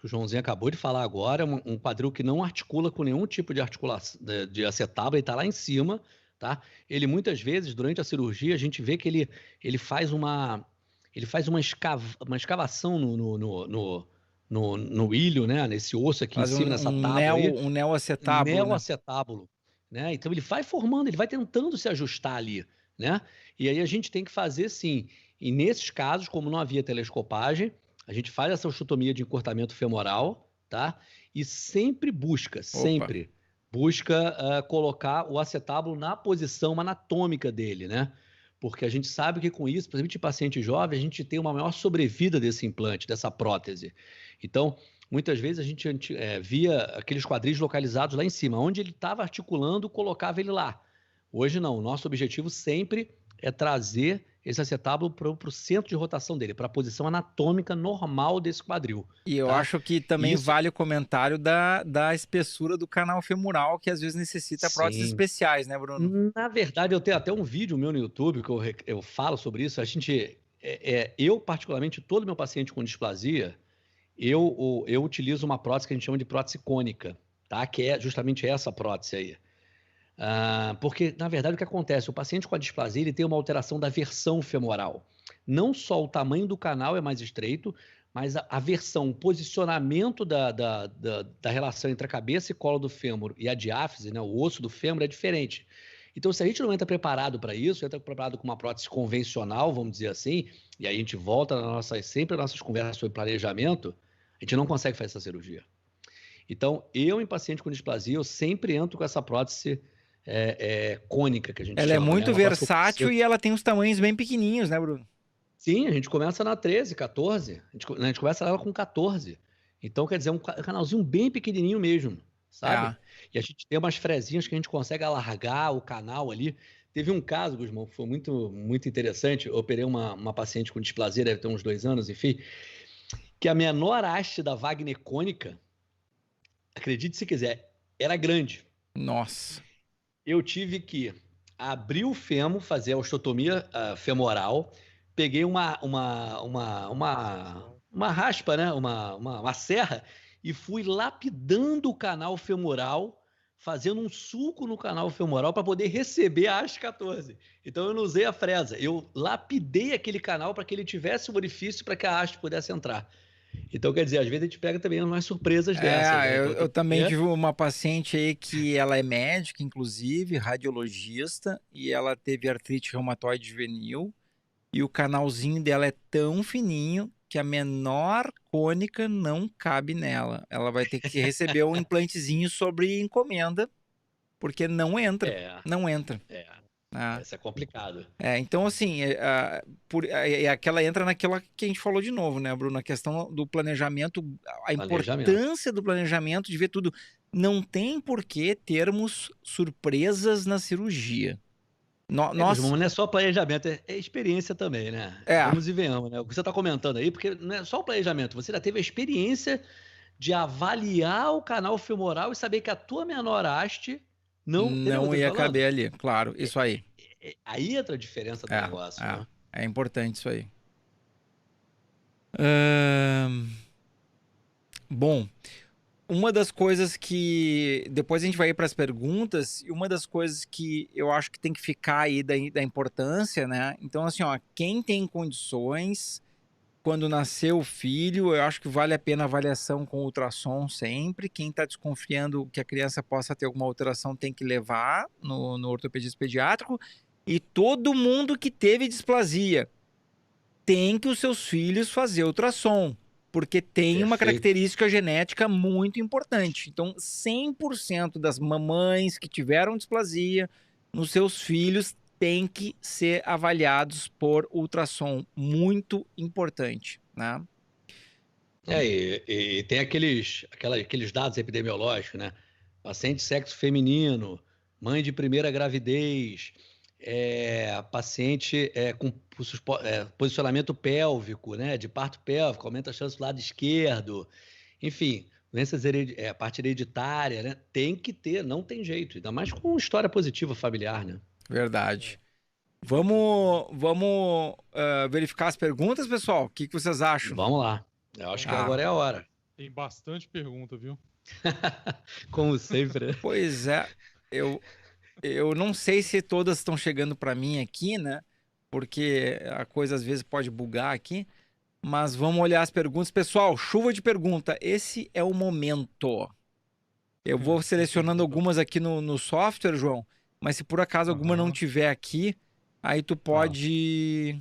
Joãozinho acabou de falar agora, um quadril que não articula com nenhum tipo de articulação de acetábulo, ele está lá em cima, tá? Ele muitas vezes, durante a cirurgia, a gente vê que ele faz uma escavação no ilho, né? Nesse osso aqui Faz em cima, nessa tábua aí. Um neoacetábulo, né? Neoacetábulo, né? Então ele vai formando, ele vai tentando se ajustar ali, né? E aí a gente tem que fazer sim. E nesses casos, como não havia telescopagem, a gente faz essa osteotomia de encurtamento femoral, tá? E sempre busca colocar o acetábulo na posição anatômica dele, né? Porque a gente sabe que com isso, principalmente em paciente jovem, a gente tem uma maior sobrevida desse implante, dessa prótese. Então, muitas vezes a gente via aqueles quadris localizados lá em cima, onde ele estava articulando, colocava ele lá. Hoje não, o nosso objetivo sempre é trazer esse acetábulo para o centro de rotação dele, para a posição anatômica normal desse quadril. E eu acho que também vale o comentário da espessura do canal femoral, que às vezes necessita próteses especiais, né, Bruno? Na verdade, eu tenho até um vídeo meu no YouTube que eu falo sobre isso. Eu, particularmente, todo meu paciente com displasia, eu utilizo uma prótese que a gente chama de prótese cônica, tá? Que é justamente essa prótese aí. Porque, na verdade, o que acontece? O paciente com a displasia ele tem uma alteração da versão femoral. Não só o tamanho do canal é mais estreito, mas a versão, o posicionamento da relação entre a cabeça e colo do fêmur e a diáfise, né, o osso do fêmur, é diferente. Então, se a gente não entra preparado para isso, entra preparado com uma prótese convencional, vamos dizer assim, e aí a gente volta sempre nas nossas conversas sobre planejamento, a gente não consegue fazer essa cirurgia. Então, eu em paciente com displasia, eu sempre entro com essa prótese cônica, que a gente chama. Ela é muito versátil e ela tem uns tamanhos bem pequenininhos, né, Bruno? Sim, a gente começa na 13, 14. A gente começa ela com 14. Então, quer dizer, um canalzinho bem pequenininho mesmo, sabe? E a gente tem umas frezinhas que a gente consegue alargar o canal ali. Teve um caso, Guzmão, que foi muito, muito interessante. Eu operei uma paciente com displasia, deve ter uns 2 anos, enfim, que a menor haste da Wagner cônica, acredite se quiser, era grande. Nossa. Eu tive que abrir o fêmur, fazer a osteotomia femoral, peguei uma raspa, né? uma serra, e fui lapidando o canal femoral, fazendo um sulco no canal femoral para poder receber a haste 14. Então eu não usei a fresa, eu lapidei aquele canal para que ele tivesse um orifício para que a haste pudesse entrar. Então, quer dizer, às vezes a gente pega também umas surpresas dessas. Né? Então, eu também tive uma paciente aí que ela é médica, inclusive, radiologista, e ela teve artrite reumatoide juvenil, e o canalzinho dela é tão fininho que a menor cônica não cabe nela. Ela vai ter que receber um implantezinho sobre encomenda, porque não entra. Não entra. Isso é complicado. Então, assim, aquela entra naquela que a gente falou de novo, né, Bruno? A questão do planejamento, a importância do planejamento, de ver tudo. Não tem por que termos surpresas na cirurgia. Mas não é só planejamento, é experiência também, né? Vamos e venhamos, né? O que você está comentando aí, porque não é só o planejamento, você já teve a experiência de avaliar o canal femoral e saber que a tua menor haste não ia caber ali, claro, isso aí. Aí entra a diferença do negócio, né? É importante isso aí. Bom, uma das coisas que... Depois a gente vai ir para as perguntas, e uma das coisas que eu acho que tem que ficar aí da importância, né? Então, assim, ó, quem tem condições, quando nasceu o filho, eu acho que vale a pena a avaliação com ultrassom sempre. Quem está desconfiando que a criança possa ter alguma alteração tem que levar no ortopedista pediátrico. E todo mundo que teve displasia tem que os seus filhos fazer ultrassom, porque tem uma característica genética muito importante. Então, 100% das mamães que tiveram displasia nos seus filhos tem que ser avaliados por ultrassom, muito importante, né? E tem aqueles dados epidemiológicos, né? Paciente de sexo feminino, mãe de primeira gravidez, paciente com posicionamento pélvico, né? De parto pélvico, aumenta a chance do lado esquerdo, enfim, doenças parte hereditária, né? Tem que ter, não tem jeito, ainda mais com história positiva familiar, né? Verdade. Vamos verificar as perguntas, pessoal? O que vocês acham? Vamos lá. Eu acho que agora é a hora. Tem bastante pergunta, viu? Como sempre. Pois é. Eu não sei se todas estão chegando para mim aqui, né? Porque a coisa às vezes pode bugar aqui. Mas vamos olhar as perguntas. Pessoal, chuva de pergunta. Esse é o momento. Eu vou selecionando algumas aqui no software, João. Mas se por acaso alguma não tiver aqui, aí tu pode...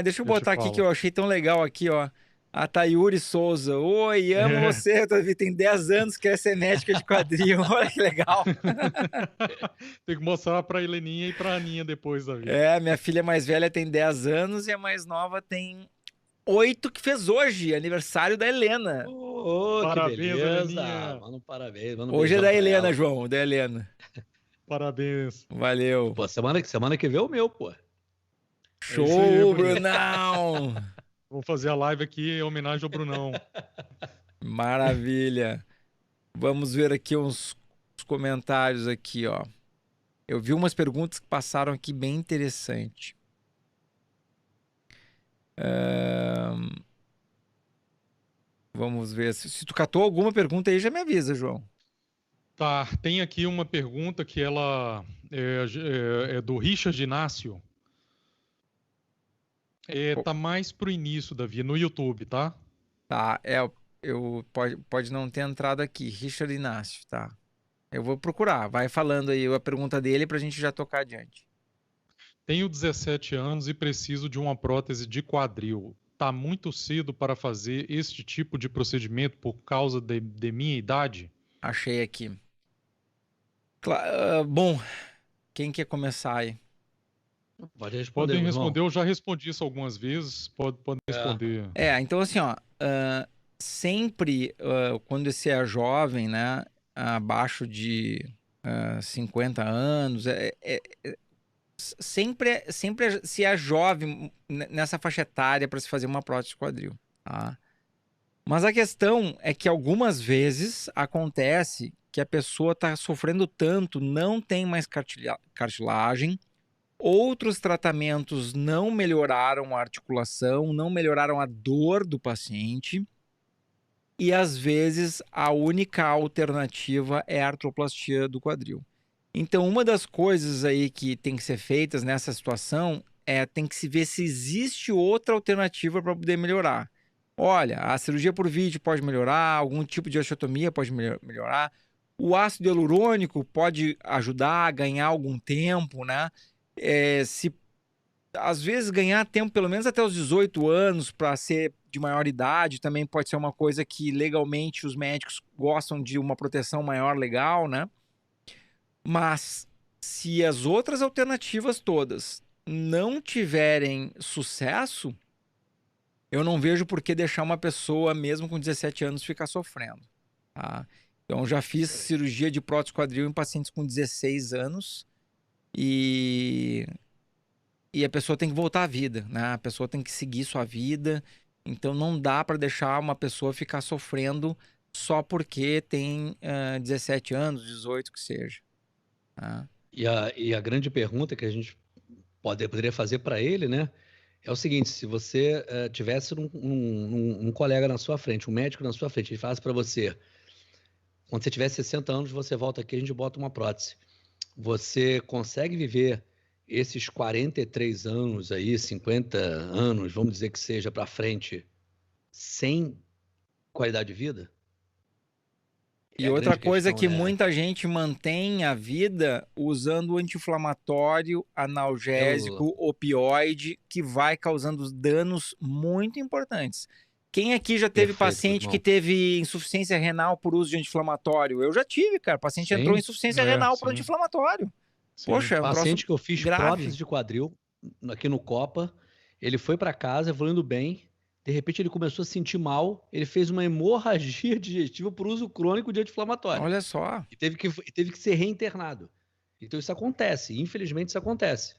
deixa eu botar aqui que eu achei tão legal aqui, ó. A Tayuri Souza. Oi, amo você. Tem 10 anos, quer ser médica de quadril. Olha que legal. Tem que mostrar pra Heleninha e pra Aninha depois da vida. Minha filha mais velha tem 10 anos e a mais nova tem 8, que fez hoje, aniversário da Helena. Parabéns, que beleza. Heleninha. Mano, parabéns. Hoje é da Helena, João, da Helena. Parabéns. Valeu. Pô, semana que vem é o meu, pô. Show, Brunão. Vou fazer a live aqui em homenagem ao Brunão. Maravilha. Vamos ver aqui uns comentários aqui, ó. Eu vi umas perguntas que passaram aqui bem interessante. Vamos ver. Se tu catou alguma pergunta aí, já me avisa, João. Tá, tem aqui uma pergunta que ela é do Richard Inácio. Tá mais pro início, Davi, no YouTube, tá? Tá, pode não ter entrado aqui. Richard Inácio, tá. Eu vou procurar. Vai falando aí a pergunta dele pra gente já tocar adiante. Tenho 17 anos e preciso de uma prótese de quadril. Tá muito cedo para fazer este tipo de procedimento por causa de minha idade? Achei aqui. Bom, quem quer começar aí? Pode responder. Podem responder, eu já respondi isso algumas vezes. Podem responder. Então assim, ó, sempre quando você é jovem, né, abaixo de 50 anos, sempre se é jovem nessa faixa etária para se fazer uma prótese de quadril, tá? Mas a questão é que algumas vezes acontece que a pessoa está sofrendo tanto, não tem mais cartilagem, outros tratamentos não melhoraram a articulação, não melhoraram a dor do paciente, e às vezes a única alternativa é a artroplastia do quadril. Então, uma das coisas aí que tem que ser feitas nessa situação tem que se ver se existe outra alternativa para poder melhorar. Olha, a cirurgia por vídeo pode melhorar, algum tipo de osteotomia pode melhorar, o ácido hialurônico pode ajudar a ganhar algum tempo, né? Às vezes ganhar tempo pelo menos até os 18 anos para ser de maior idade também pode ser uma coisa que legalmente os médicos gostam de uma proteção maior legal, né? Mas se as outras alternativas todas não tiverem sucesso, eu não vejo por que deixar uma pessoa, mesmo com 17 anos, ficar sofrendo, tá? Então, já fiz cirurgia de prótese quadril em pacientes com 16 anos e a pessoa tem que voltar à vida, né? A pessoa tem que seguir sua vida. Então, não dá para deixar uma pessoa ficar sofrendo só porque tem 17 anos, 18, que seja. Tá? E a grande pergunta que a gente poderia fazer para ele, né? É o seguinte: se você tivesse um colega na sua frente, um médico na sua frente, ele falasse para você: quando você tiver 60 anos, você volta aqui, a gente bota uma prótese. Você consegue viver esses 43 anos aí, 50 anos, vamos dizer que seja para frente, sem qualidade de vida? E outra coisa que muita gente mantém a vida usando anti-inflamatório, analgésico, opioide, que vai causando danos muito importantes. Quem aqui já teve paciente que teve insuficiência renal por uso de anti-inflamatório? Eu já tive, cara. O paciente entrou em insuficiência renal por anti-inflamatório. Poxa, é um paciente troço que eu fiz grave. prótese de quadril aqui no Copa, ele foi para casa evoluindo bem, de repente ele começou a se sentir mal, ele fez uma hemorragia digestiva por uso crônico de anti-inflamatório. Olha só. E teve que ser reinternado. Então isso acontece, infelizmente isso acontece.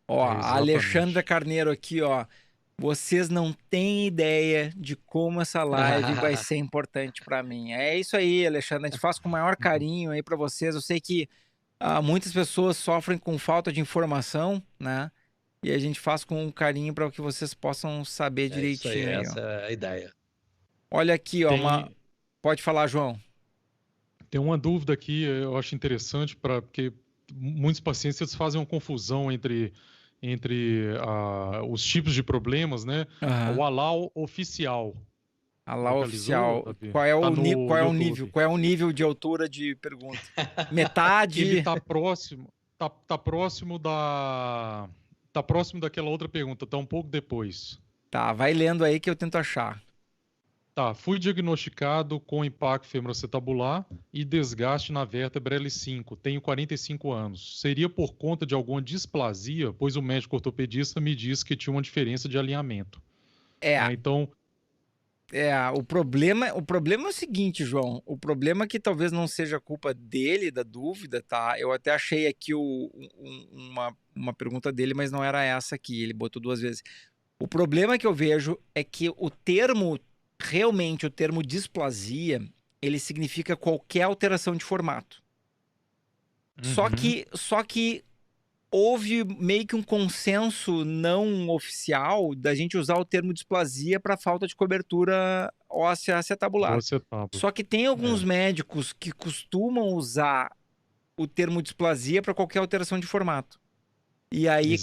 Ó, a Alexandra Carneiro aqui, ó. Vocês não têm ideia de como essa live vai ser importante para mim. É isso aí, Alexandre. A gente faz com o maior carinho aí para vocês. Eu sei que muitas pessoas sofrem com falta de informação, né? E a gente faz com carinho para que vocês possam saber direitinho. Isso aí, essa é a ideia. Olha aqui, ó. Pode falar, João. Tem uma dúvida aqui, eu acho interessante, porque muitos pacientes fazem uma confusão entre os tipos de problemas, né? O ALAL oficial. ALAL oficial. Qual é o nível? Qual é o nível de altura de pergunta? Metade? Ele tá próximo daquela outra pergunta, tá um pouco depois. Tá, vai lendo aí que eu tento achar. Tá, fui diagnosticado com impacto femoroacetabular e desgaste na vértebra L5. Tenho 45 anos. Seria por conta de alguma displasia, pois o médico ortopedista me disse que tinha uma diferença de alinhamento. Então... o problema é o seguinte, João. O problema é que talvez não seja culpa dele, da dúvida, tá? Eu até achei aqui uma pergunta dele, mas não era essa aqui. Ele botou 2 vezes. O problema que eu vejo é que realmente o termo displasia, ele significa qualquer alteração de formato. Só que houve meio que um consenso não oficial da gente usar o termo displasia para falta de cobertura óssea acetabular. Só que tem alguns médicos que costumam usar o termo displasia para qualquer alteração de formato. E aí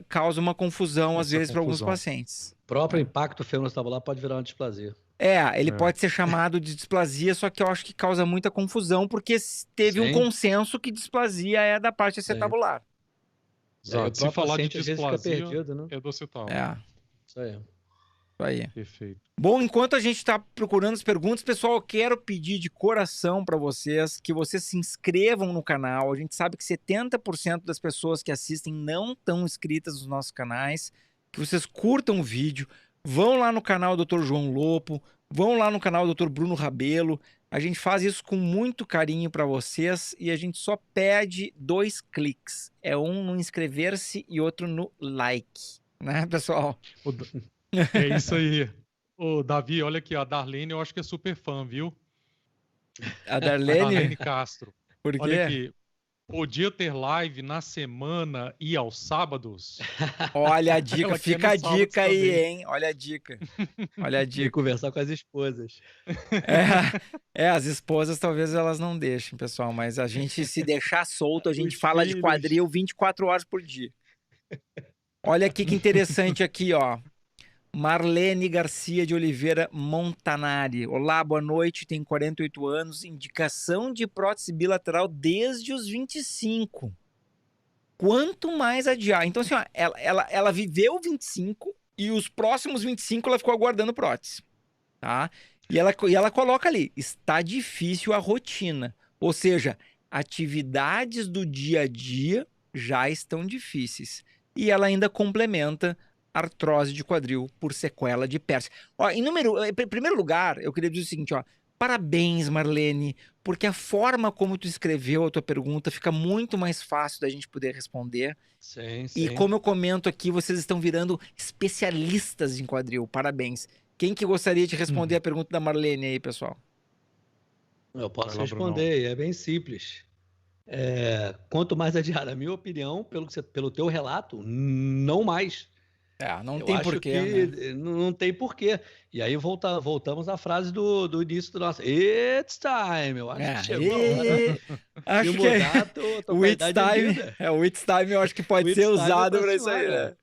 causa uma confusão, às vezes, para alguns pacientes. O próprio impacto femoroacetabular pode virar uma displasia. Ele pode ser chamado de displasia, só que eu acho que causa muita confusão, porque teve um consenso que displasia é da parte acetabular. Exato. Se falar de displasia, perdido, né? é do acetábulo. Isso aí. Isso aí. Perfeito. Bom, enquanto a gente está procurando as perguntas, pessoal, eu quero pedir de coração para vocês que vocês se inscrevam no canal. A gente sabe que 70% das pessoas que assistem não estão inscritas nos nossos canais. Que vocês curtam o vídeo, vão lá no canal do Dr. João Lopo, vão lá no canal do Dr. Bruno Rabelo. A gente faz isso com muito carinho para vocês e a gente só pede 2 cliques. É um no inscrever-se e outro no like, né, pessoal? É isso aí. Ô, Davi, olha aqui, a Darlene eu acho que é super fã, viu? A Darlene Castro. Por quê? Olha aqui. Podia ter live na semana e aos sábados? Olha a dica, fica a dica aí, também. Hein? Olha a dica. Olha a dica. E conversar com as esposas. As esposas talvez elas não deixem, pessoal, mas a gente se deixar solto, a gente fala de quadril 24 horas por dia. Olha aqui que interessante aqui, ó. Marlene Garcia de Oliveira Montanari. Olá, boa noite, tenho 48 anos, indicação de prótese bilateral desde os 25. Quanto mais adiar. Então, assim, ó, ela viveu 25 e os próximos 25 ela ficou aguardando prótese. Tá? E ela coloca ali, está difícil a rotina. Ou seja, atividades do dia a dia já estão difíceis. E ela ainda complementa artrose de quadril por sequela de Perse. Ó, em primeiro lugar, eu queria dizer o seguinte, ó. Parabéns, Marlene, porque a forma como tu escreveu a tua pergunta fica muito mais fácil da gente poder responder. Sim. E como eu comento aqui, vocês estão virando especialistas em quadril. Parabéns. Quem que gostaria de responder a pergunta da Marlene aí, pessoal? Eu posso responder, é bem simples. Quanto mais adiar, na minha opinião, pelo teu relato, não mais. Não Eu tem acho porquê, que né? não tem porquê. E aí voltamos à frase do início do nosso It's time. Eu acho que chegou a hora de Acho que mudar, tô o com a It's idade Time, lida. o It's Time eu acho que O pode ser It's time é usado pra para isso aí, senhora.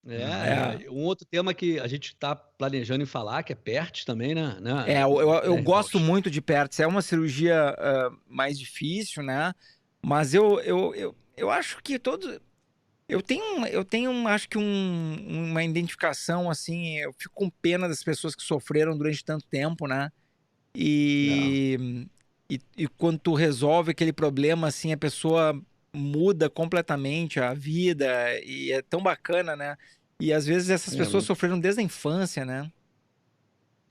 né? É, Um outro tema que a gente está planejando em falar, que é PERT também, né? eu Né, gosto Ribald? muito de Pertz, é uma cirurgia mais difícil, né? Mas eu acho que todos. Acho que uma identificação, assim, eu fico com pena das pessoas que sofreram durante tanto tempo, né? É. E quando tu resolve aquele problema, assim, a pessoa muda completamente a vida e é tão bacana, né? E às vezes essas É, pessoas sofreram desde a infância, né?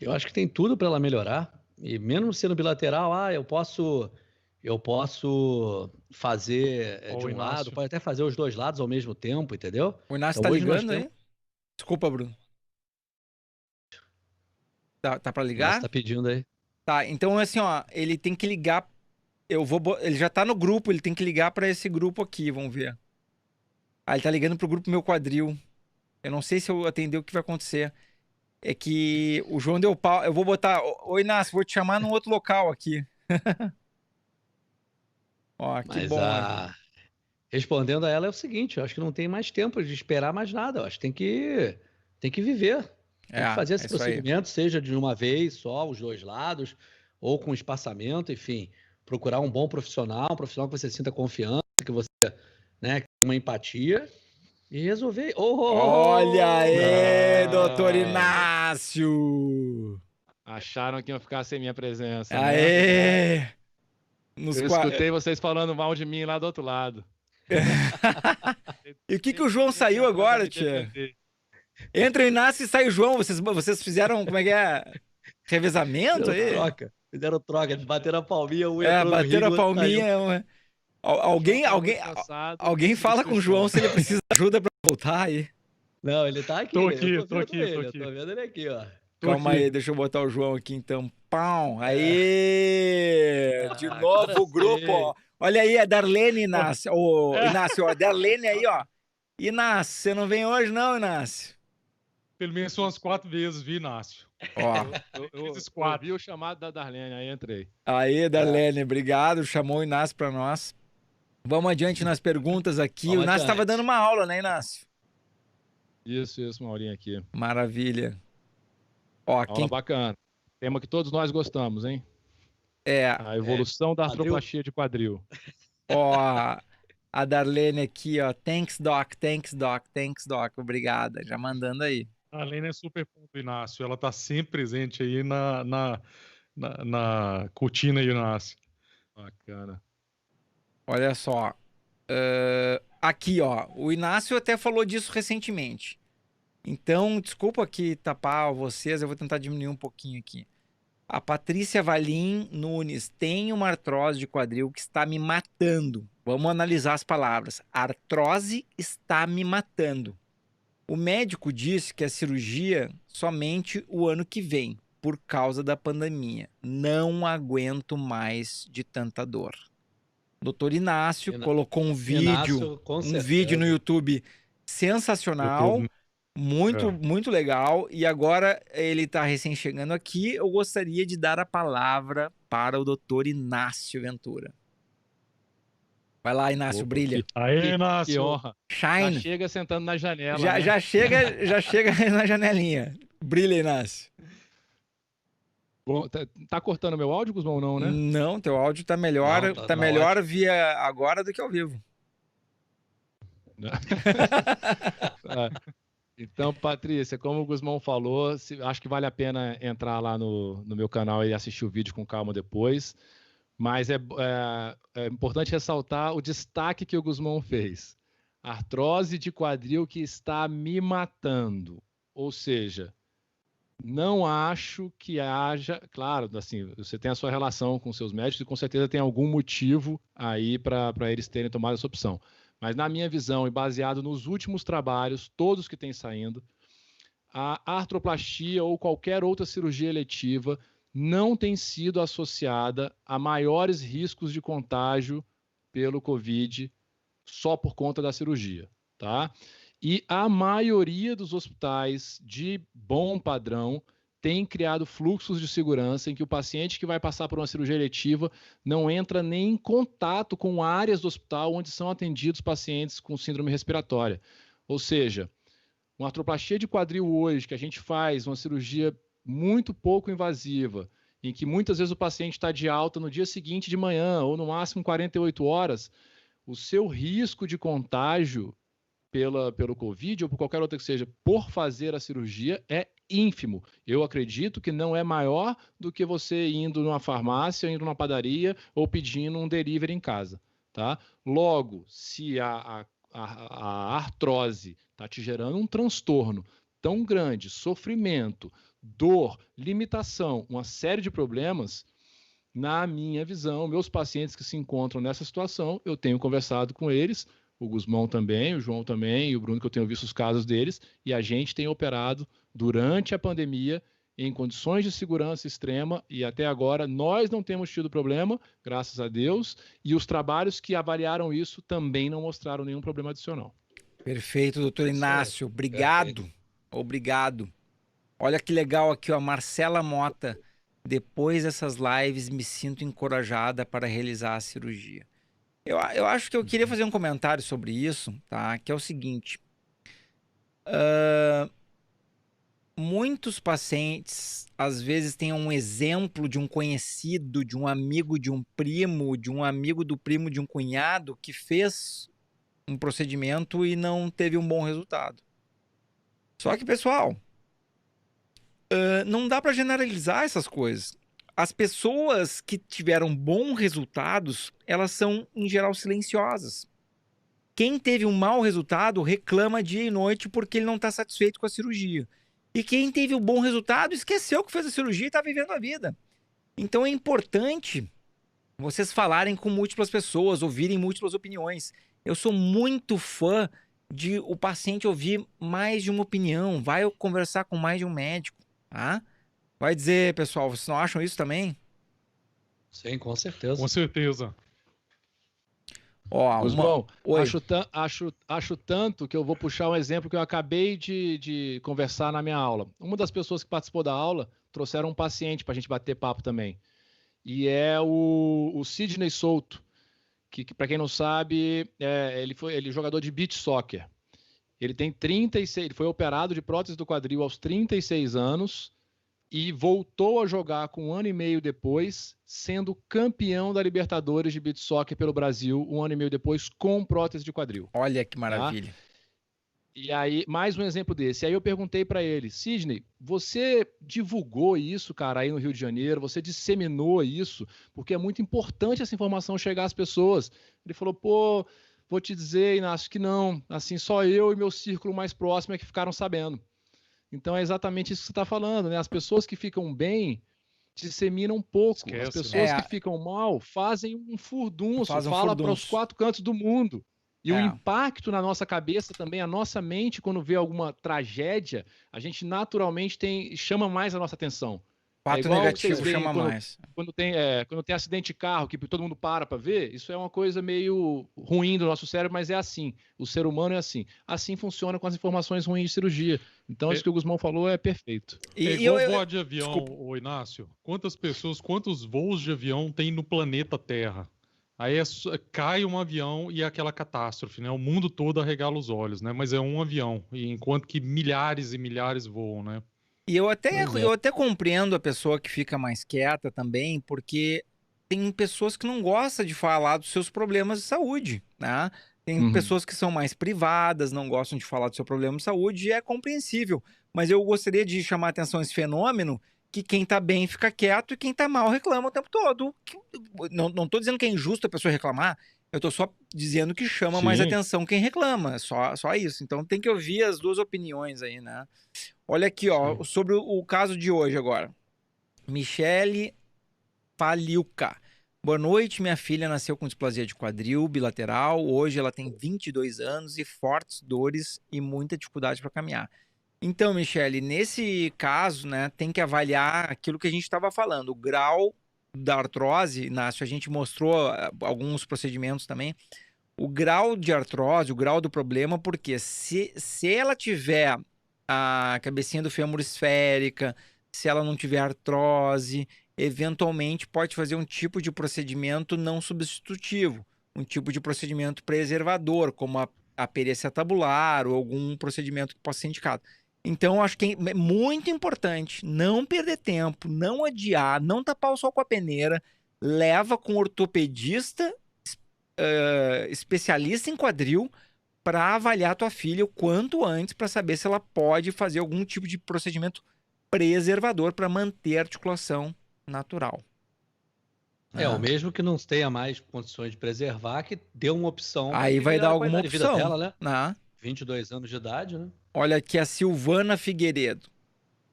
eu acho que tem tudo para ela melhorar. E mesmo sendo bilateral, eu posso fazer Ó, de o um lado, Inácio. pode até fazer os dois lados ao mesmo tempo, entendeu? O Inácio Então tá hoje nós ligando temos. aí? Desculpa, Bruno. Tá pra Nossa, ligar? tá pedindo aí. Tá, então assim, ó, ele tem que ligar. Ele já tá no grupo, ele tem que ligar pra esse grupo aqui, vamos ver. Ah, ele tá ligando pro grupo Meu Quadril. Eu não sei se eu atender o que vai acontecer. É que o João deu pau. Eu vou botar. Ô, Inácio, vou te chamar num outro local aqui. Ó, que Mas bom. respondendo a ela é o seguinte, eu acho que não tem mais tempo de esperar mais nada. Eu acho que tem que viver. Tem que fazer É esse isso aí. procedimento, seja de uma vez só, os dois lados, ou com espaçamento, enfim. Procurar um bom profissional, um profissional que você sinta confiança, que você, né, que tenha uma empatia e resolver. Olha aí, doutor Ah, Inácio! Acharam que iam ficar sem minha presença, né? Aê! Nos Eu qua... escutei vocês falando mal de mim lá do outro lado. E o que o João saiu Entrou pra agora, me tia? defender. Entra o Inácio e sai o João. Vocês fizeram, como é que é? Revezamento aí? Fizeram troca, eles bateram a palminha, um entrou no Bateram ringue, a o outro saiu. palminha. O João Alguém, tá alguém, muito cansado, alguém pediu fala com o João desculpa. se ele precisa de ajuda pra voltar aí. Não, ele tá aqui, Tô aqui, eu tô vendo aqui, ele, tô eu aqui. tô vendo ele aqui, ó. Tô Calma aqui. aí, deixa eu botar o João aqui então. Pão, aí! De Agora novo o grupo, sim. ó. Olha aí, a Darlene, Ó, Inácio. Ô, é, Inácio, ó, a Darlene aí, ó. Inácio, você não vem hoje não, Inácio? pelo menos umas 4 vezes, vi, Inácio. Ó, Esses Eu 4. ouvi o chamado da Darlene, aí entrei. aí, Darlene, obrigado. Chamou o Inácio pra nós. Vamos adiante nas perguntas aqui. O Vamos Inácio estava adiante. dando uma aula, né, Inácio? Isso, Maurinho aqui. Maravilha. Ó, Aula bacana. Tema que todos nós gostamos, hein? é, A evolução da quadril. artroplastia de quadril. ó, a Darlene aqui, ó. Thanks, Doc, thanks, Doc, thanks, Doc. Obrigada. Já mandando aí. A Lena é super fã do Inácio. Ela tá sempre presente aí na cortina aí, Inácio. Bacana. Olha só. Aqui, ó. O Inácio até falou disso recentemente. Então, desculpa aqui tapar vocês, eu vou tentar diminuir um pouquinho aqui. A Patrícia Valim Nunes tem uma artrose de quadril que está me matando. Vamos analisar as palavras. Artrose está me matando. O médico disse que a cirurgia somente o ano que vem, por causa da pandemia. Não aguento mais de tanta dor. Doutor Inácio colocou um vídeo, com vídeo no certeza. YouTube sensacional, YouTube. muito legal. E agora ele está recém chegando aqui. Eu gostaria de dar a palavra para o doutor Inácio Ventura. Vai lá, Inácio, Opa, brilha. Aê, Que Inácio. honra. Shine. Já chega sentando na janela, Já, né? já chega na janelinha. Brilha, Inácio. Bom, tá cortando meu áudio, Guzmão, não, né? Não, teu áudio tá melhor, Não, tá melhor ótimo. via agora do que ao vivo. Ah, então, Patrícia, como o Guzmão falou, acho que vale a pena entrar lá no meu canal e assistir o vídeo com calma depois. Mas é importante ressaltar o destaque que o Guzmão fez. Artrose de quadril que está me matando. Ou seja, não acho que haja... Claro, assim, você tem a sua relação com seus médicos e com certeza tem algum motivo aí para eles terem tomado essa opção. Mas na minha visão e baseado nos últimos trabalhos, todos que têm saindo, a artroplastia ou qualquer outra cirurgia eletiva não tem sido associada a maiores riscos de contágio pelo Covid só por conta da cirurgia, tá? E a maioria dos hospitais de bom padrão tem criado fluxos de segurança em que o paciente que vai passar por uma cirurgia eletiva não entra nem em contato com áreas do hospital onde são atendidos pacientes com síndrome respiratória. Ou seja, uma artroplastia de quadril hoje, que a gente faz uma cirurgia muito pouco invasiva, em que muitas vezes o paciente está de alta no dia seguinte de manhã, ou no máximo 48 horas, o seu risco de contágio pelo Covid ou por qualquer outra que seja, por fazer a cirurgia, é ínfimo. Eu acredito que não é maior do que você indo numa farmácia, indo numa padaria ou pedindo um delivery em casa. Tá? Logo, se a artrose está te gerando um transtorno tão grande, sofrimento, dor, limitação, uma série de problemas, na minha visão, meus pacientes que se encontram nessa situação, eu tenho conversado com eles, o Gusmão também, o João também, e o Bruno, que eu tenho visto os casos deles, e a gente tem operado durante a pandemia em condições de segurança extrema, e até agora nós não temos tido problema, graças a Deus, e os trabalhos que avaliaram isso também não mostraram nenhum problema adicional. Perfeito, doutor Inácio. Obrigado. Perfeito. Obrigado. Olha que legal aqui, ó, Marcela Mota. Depois dessas lives, me sinto encorajada para realizar a cirurgia. Eu acho que eu queria fazer um comentário sobre isso, tá? Que é o seguinte. Muitos pacientes, às vezes, têm um exemplo de um conhecido, de um amigo de um primo, de um amigo do primo de um cunhado que fez um procedimento e não teve um bom resultado. Só que, pessoal, não dá para generalizar essas coisas. As pessoas que tiveram bons resultados, elas são, em geral, silenciosas. Quem teve um mau resultado reclama dia e noite porque ele não está satisfeito com a cirurgia. E quem teve um bom resultado esqueceu que fez a cirurgia e está vivendo a vida. Então é importante vocês falarem com múltiplas pessoas, ouvirem múltiplas opiniões. Eu sou muito fã de o paciente ouvir mais de uma opinião, vai conversar com mais de um médico, tá? Vai dizer, pessoal, vocês não acham isso também? Sim, com certeza. Com certeza. Ó, acho tanto que eu vou puxar um exemplo que eu acabei de conversar na minha aula. Uma das pessoas que participou da aula trouxeram um paciente para a gente bater papo também. E é o Sidney Souto, que para quem não sabe, ele é jogador de beach soccer. Ele tem 36, ele foi operado de prótese do quadril aos 36 anos e voltou a jogar com 1 ano e meio depois, sendo campeão da Libertadores de beach soccer pelo Brasil, 1 ano e meio depois, com prótese de quadril. Olha que maravilha. Tá? E aí, mais um exemplo desse. Aí eu perguntei para ele, Sidney, você divulgou isso, cara, aí no Rio de Janeiro, você disseminou isso, porque é muito importante essa informação chegar às pessoas. Ele falou, pô, vou te dizer, Inácio, que não, assim, só eu e meu círculo mais próximo é que ficaram sabendo. Então é exatamente isso que você está falando, né? As pessoas que ficam bem disseminam um pouco. Esquece, as pessoas que ficam mal fazem um furdunço, fala para os 4 cantos do mundo. E o impacto na nossa cabeça também, a nossa mente, quando vê alguma tragédia, a gente naturalmente chama mais a nossa atenção. Fato negativo chama mais. Quando tem acidente de carro, que todo mundo para ver, isso é uma coisa meio ruim do nosso cérebro, mas é assim. O ser humano é assim. Assim funciona com as informações ruins de cirurgia. Então, isso que o Gusmão falou é perfeito. Igual voar de avião, ô Inácio. Quantos voos de avião tem no planeta Terra? Aí cai um avião e é aquela catástrofe, né? O mundo todo arregala os olhos, né? Mas é um avião, enquanto que milhares e milhares voam, né? E eu até compreendo a pessoa que fica mais quieta também, porque tem pessoas que não gostam de falar dos seus problemas de saúde, né? Tem pessoas que são mais privadas, não gostam de falar do seu problema de saúde, e é compreensível. Mas eu gostaria de chamar a atenção a esse fenômeno, que quem tá bem fica quieto e quem tá mal reclama o tempo todo. Não tô dizendo que é injusto a pessoa reclamar, eu tô só dizendo que chama mais atenção quem reclama, só isso. Então tem que ouvir as duas opiniões aí, né? Olha aqui, ó, sobre o caso de hoje agora. Michele Paliuca. Boa noite, minha filha nasceu com displasia de quadril bilateral. Hoje ela tem 22 anos e fortes dores e muita dificuldade para caminhar. Então, Michele, nesse caso, né, tem que avaliar aquilo que a gente estava falando, o grau da artrose. Inácio, a gente mostrou alguns procedimentos também. o grau de artrose, o grau do problema, porque se ela tiver a cabecinha do fêmur esférica, se ela não tiver artrose, eventualmente pode fazer um tipo de procedimento não substitutivo, um tipo de procedimento preservador, como a perícia tabular ou algum procedimento que possa ser indicado. Então, eu acho que é muito importante não perder tempo, não adiar, não tapar o sol com a peneira, leva com um ortopedista especialista em quadril para avaliar a tua filha o quanto antes para saber se ela pode fazer algum tipo de procedimento preservador para manter a articulação natural. O mesmo que não tenha mais condições de preservar, que dê uma opção. Aí vai dar alguma opção. Dela, né? Ah. 22 anos de idade, né? Olha aqui a Silvana Figueiredo.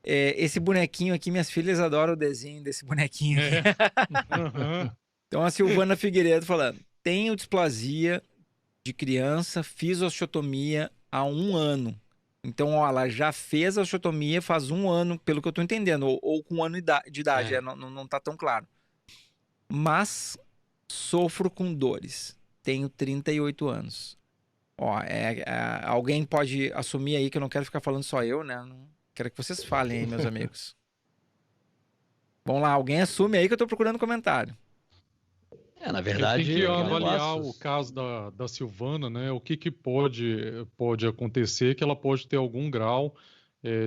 Esse bonequinho aqui, minhas filhas adoram o desenho desse bonequinho aqui. Então a Silvana Figueiredo falando, tenho displasia de criança, fiz osteotomia há 1 ano. Então, ó, ela já fez a osteotomia faz 1 ano, pelo que eu tô entendendo, ou com 1 ano de idade, não tá tão claro. Mas sofro com dores. Tenho 38 anos. Ó, alguém pode assumir aí, que eu não quero ficar falando só eu, né? Não quero que vocês falem aí, meus amigos. Vamos lá, alguém assume aí que eu tô procurando comentário. Na verdade... Tem que avaliar o caso da Silvana, né? O que pode acontecer, que ela pode ter algum grau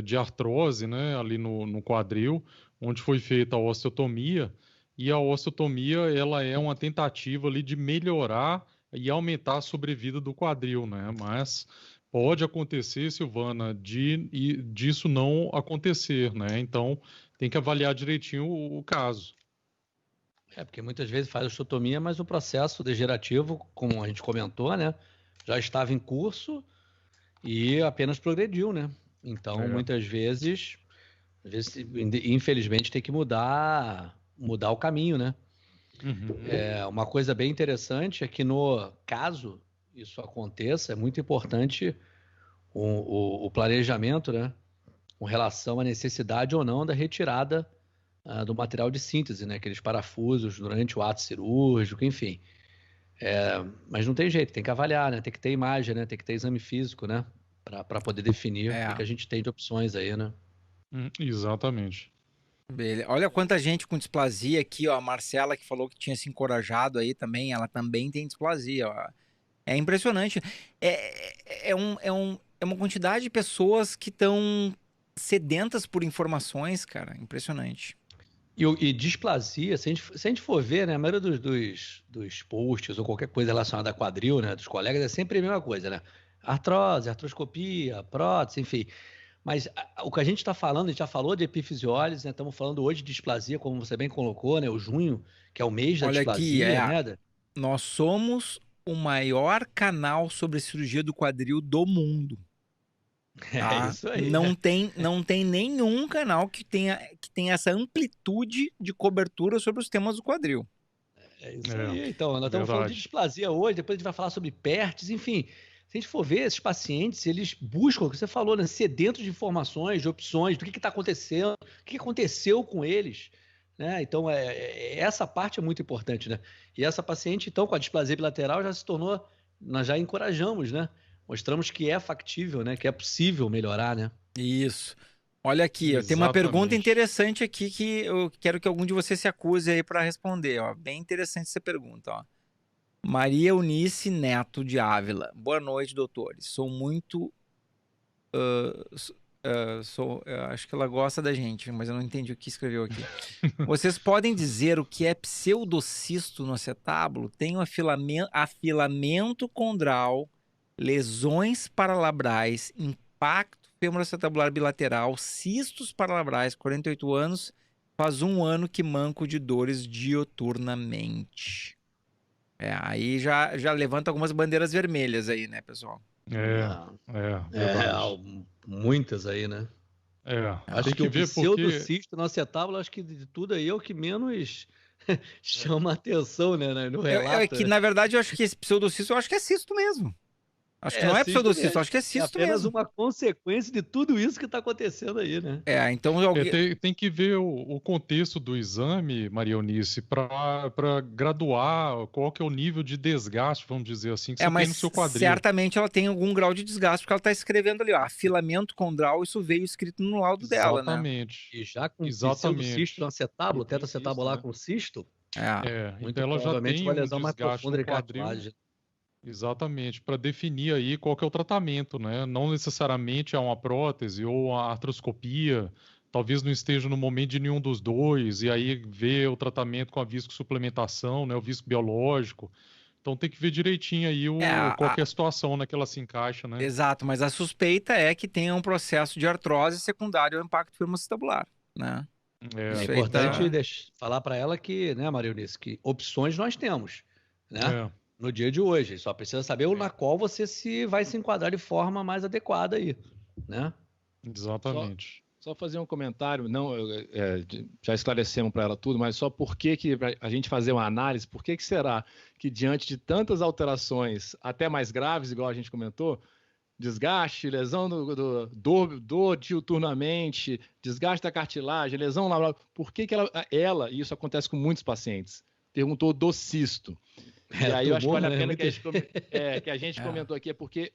de artrose, né? Ali no quadril, onde foi feita a osteotomia. E a osteotomia, ela é uma tentativa ali de melhorar e aumentar a sobrevida do quadril, né? Mas pode acontecer, Silvana, disso não acontecer, né? Então, tem que avaliar direitinho o caso. Porque muitas vezes faz osteotomia, mas o processo degenerativo, como a gente comentou, né? Já estava em curso e apenas progrediu, né? Então, muitas vezes, infelizmente, tem que mudar o caminho, né? Uma coisa bem interessante é que no caso isso aconteça, é muito importante o planejamento, né? Com relação à necessidade ou não da retirada do material de síntese, né? Aqueles parafusos durante o ato cirúrgico, enfim. Mas não tem jeito, tem que avaliar, né? Tem que ter imagem, né? Tem que ter exame físico, né? Para poder definir o que a gente tem de opções aí, né? Exatamente. Beleza. Olha quanta gente com displasia aqui, ó. A Marcela que falou que tinha se encorajado aí também, ela também tem displasia, ó. É impressionante. É uma quantidade de pessoas que estão sedentas por informações, cara. Impressionante. E displasia, se a gente for ver, né, a maioria dos posts ou qualquer coisa relacionada a quadril, né, dos colegas, é sempre a mesma coisa, né? Artrose, artroscopia, prótese, enfim. Mas o que a gente está falando, a gente já falou de epifisiólise, né? Estamos falando hoje de displasia, como você bem colocou, né? O junho, que é o mês da displasia, né? Nós somos o maior canal sobre cirurgia do quadril do mundo. Tá? É isso aí. Não tem nenhum canal que tenha essa amplitude de cobertura sobre os temas do quadril. É isso aí. Então, nós estamos falando de displasia hoje, depois a gente vai falar sobre PERTs, enfim. Se a gente for ver, esses pacientes, eles buscam, o que você falou, né? Sedentos de informações, de opções, do que está acontecendo, o que aconteceu com eles, né? Então, essa parte é muito importante, né? E essa paciente, então, com a displasia bilateral, já se tornou, nós já encorajamos, né? Mostramos que é factível, né? Que é possível melhorar, né? Isso. Olha aqui, tem uma pergunta interessante aqui que eu quero que algum de vocês se acuse aí para responder, ó. Bem interessante essa pergunta, ó. Maria Eunice Neto de Ávila. Boa noite, doutores. Sou muito... acho que ela gosta da gente, mas eu não entendi o que escreveu aqui. Vocês podem dizer o que é pseudocisto no acetábulo? Tenho afilamento condral, lesões paralabrais, impacto femoroacetabular bilateral, cistos paralabrais, 48 anos, faz 1 ano que manco de dores dioturnamente. Aí já levanta algumas bandeiras vermelhas aí, né, pessoal? Muitas aí, né? Acho que o pseudocisto no acetábulo, acho que de tudo aí é o que menos chama atenção, né, no relato. Na verdade, eu acho que esse pseudocisto, eu acho que é cisto mesmo. Acho que não é pseudocisto, acho que é É cisto apenas mesmo. uma consequência de tudo isso que está acontecendo aí, né? Então Tem que ver o contexto do exame, Maria Eunice, para graduar qual que é o nível de desgaste, vamos dizer assim, que você tem no seu quadril. Certamente ela tem algum grau de desgaste, porque ela está escrevendo ali, ó, afilamento condral, isso veio escrito no laudo dela, né? Exatamente. E já com Exatamente. cisto no acetábulo, teta-acetábulo lá com cisto, muito então ela já provavelmente tem uma um lesão mais desgaste profunda no de quadril. cartilagem. Exatamente, para definir aí qual que é o tratamento, né? Não necessariamente é uma prótese ou a artroscopia, talvez não esteja no momento de nenhum dos dois, e aí ver o tratamento com a viscosuplementação, né? O visco biológico. Então tem que ver direitinho aí qual que é a situação na que ela se encaixa, né? Exato, mas a suspeita é que tenha um processo de artrose secundário ao impacto femoacetabular, né? É importante falar para ela que, né, Maria Eunice, que opções nós temos, né? No dia de hoje. Só precisa saber na qual você vai se enquadrar de forma mais adequada aí, né? Exatamente. Só fazer um comentário, não, já esclarecemos para ela tudo, mas só por que a gente fazer uma análise, por que será que diante de tantas alterações, até mais graves, igual a gente comentou, desgaste, lesão dor diuturnamente, desgaste da cartilagem, lesão laboral, por que ela, e isso acontece com muitos pacientes, perguntou do cisto. E aí eu acho que vale a pena que a gente comentou aqui, é porque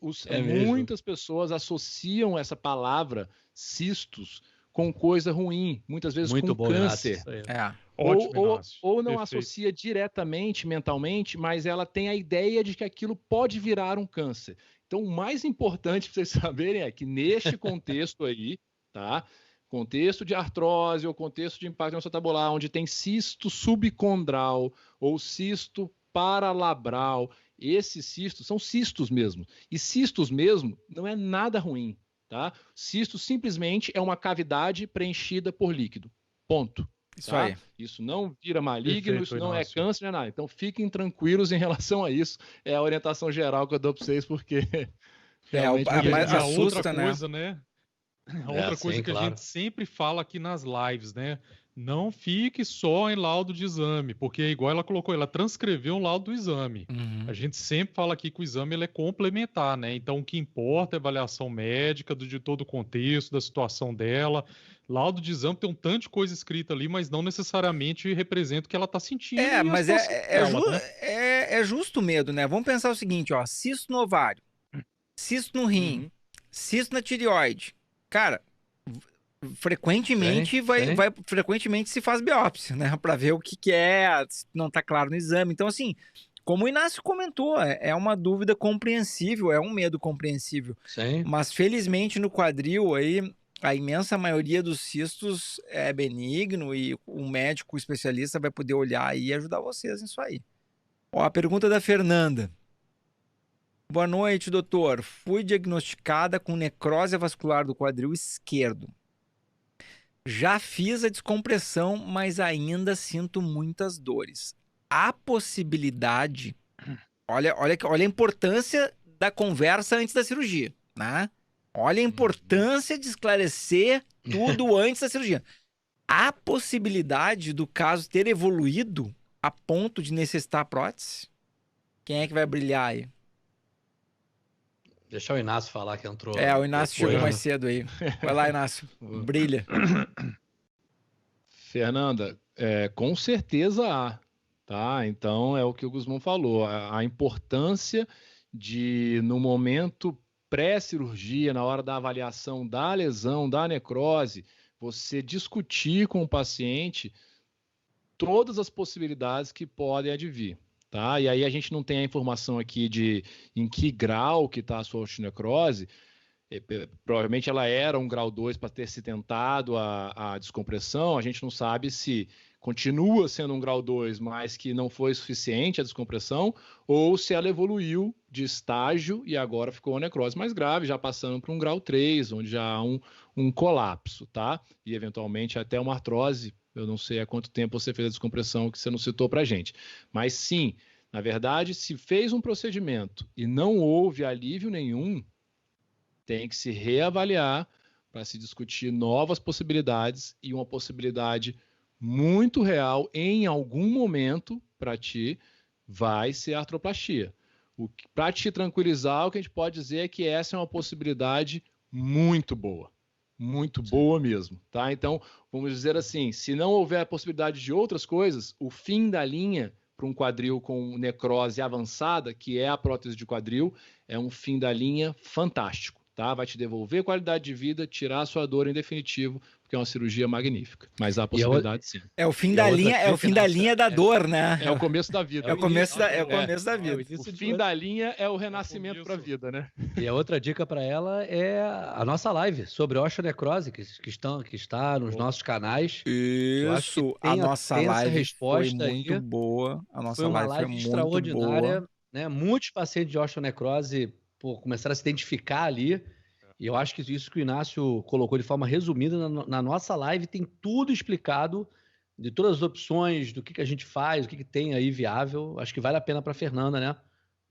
muitas pessoas associam essa palavra cistos com coisa ruim, muitas vezes com câncer. Ou não associa diretamente, mentalmente, mas ela tem a ideia de que aquilo pode virar um câncer. Então, o mais importante para vocês saberem é que neste contexto aí, tá? Contexto de artrose ou contexto de impacto acetabular, onde tem cisto subcondral ou cisto paralabral, esses cistos são cistos mesmo. E cistos mesmo não é nada ruim, tá? Cisto simplesmente é uma cavidade preenchida por líquido. Ponto. Isso aí. Isso não vira maligno, isso não é câncer, não é nada. Então fiquem tranquilos em relação a isso. É a orientação geral que eu dou para vocês, porque realmente mas a assusta, outra coisa, né? A outra coisa que a gente sempre fala aqui nas lives, né? Não fique só em laudo de exame, porque igual ela colocou, ela transcreveu um laudo do exame. A gente sempre fala aqui que o exame ele é complementar, né? Então o que importa é a avaliação médica de todo o contexto, da situação dela. Laudo de exame tem um tanto de coisa escrita ali, mas não necessariamente representa o que ela está sentindo. Mas é justo o medo, né? Vamos pensar o seguinte, ó, cisto no ovário, cisto no rim, cisto na tireoide. Cara, frequentemente frequentemente se faz biópsia, né, para ver o que é, não tá claro no exame. Então, assim, como o Inácio comentou, é uma dúvida compreensível, é um medo compreensível. Mas felizmente no quadril aí a imensa maioria dos cistos é benigno e o médico especialista vai poder olhar e ajudar vocês nisso aí. Ó, a pergunta da Fernanda. Boa noite, doutor. Fui diagnosticada com necrose vascular do quadril esquerdo. Já fiz a descompressão, mas ainda sinto muitas dores. Há possibilidade... Olha a importância da conversa antes da cirurgia, né? Olha a importância de esclarecer tudo antes da cirurgia. Há possibilidade do caso ter evoluído a ponto de necessitar prótese? Quem é que vai brilhar aí? Deixar o Inácio falar que entrou. O Inácio chegou mais cedo aí. Vai lá, Inácio. Brilha. Fernanda, com certeza há, tá? Então é o que o Guzmão falou. A importância de, no momento pré-cirurgia, na hora da avaliação da lesão, da necrose, você discutir com o paciente todas as possibilidades que podem advir. Tá? E aí a gente não tem a informação aqui de em que grau que está a sua osteonecrose. Provavelmente ela era um grau 2 para ter se tentado a descompressão. A gente não sabe se continua sendo um grau 2, mas que não foi suficiente a descompressão, ou se ela evoluiu de estágio e agora ficou uma necrose mais grave, já passando para um grau 3, onde já há um colapso, tá? E eventualmente até uma artrose. Eu não sei há quanto tempo você fez a descompressão que você não citou para a gente. Mas sim, na verdade, se fez um procedimento e não houve alívio nenhum, tem que se reavaliar para se discutir novas possibilidades, e uma possibilidade muito real em algum momento para ti vai ser a artroplastia. Para te tranquilizar, o que a gente pode dizer é que essa é uma possibilidade muito boa mesmo, tá? Então, vamos dizer assim, se não houver a possibilidade de outras coisas, o fim da linha para um quadril com necrose avançada, que é a prótese de quadril, é um fim da linha fantástico, tá? Vai te devolver qualidade de vida, tirar a sua dor em definitivo, porque é uma cirurgia magnífica. Mas há a possibilidade, sim. É o fim da linha da dor, né? É o começo da vida. É o começo da vida. O fim da linha é o renascimento para a vida, né? E a outra dica para ela é a nossa live sobre osteonecrose, que está nos nossos canais. Isso, a nossa live foi muito boa. A nossa live foi extraordinária, né? Muitos pacientes de osteonecrose começaram a se identificar ali. E eu acho que isso que o Inácio colocou de forma resumida na nossa live tem tudo explicado, de todas as opções, do que a gente faz, o que tem aí viável. Acho que vale a pena para a Fernanda, né?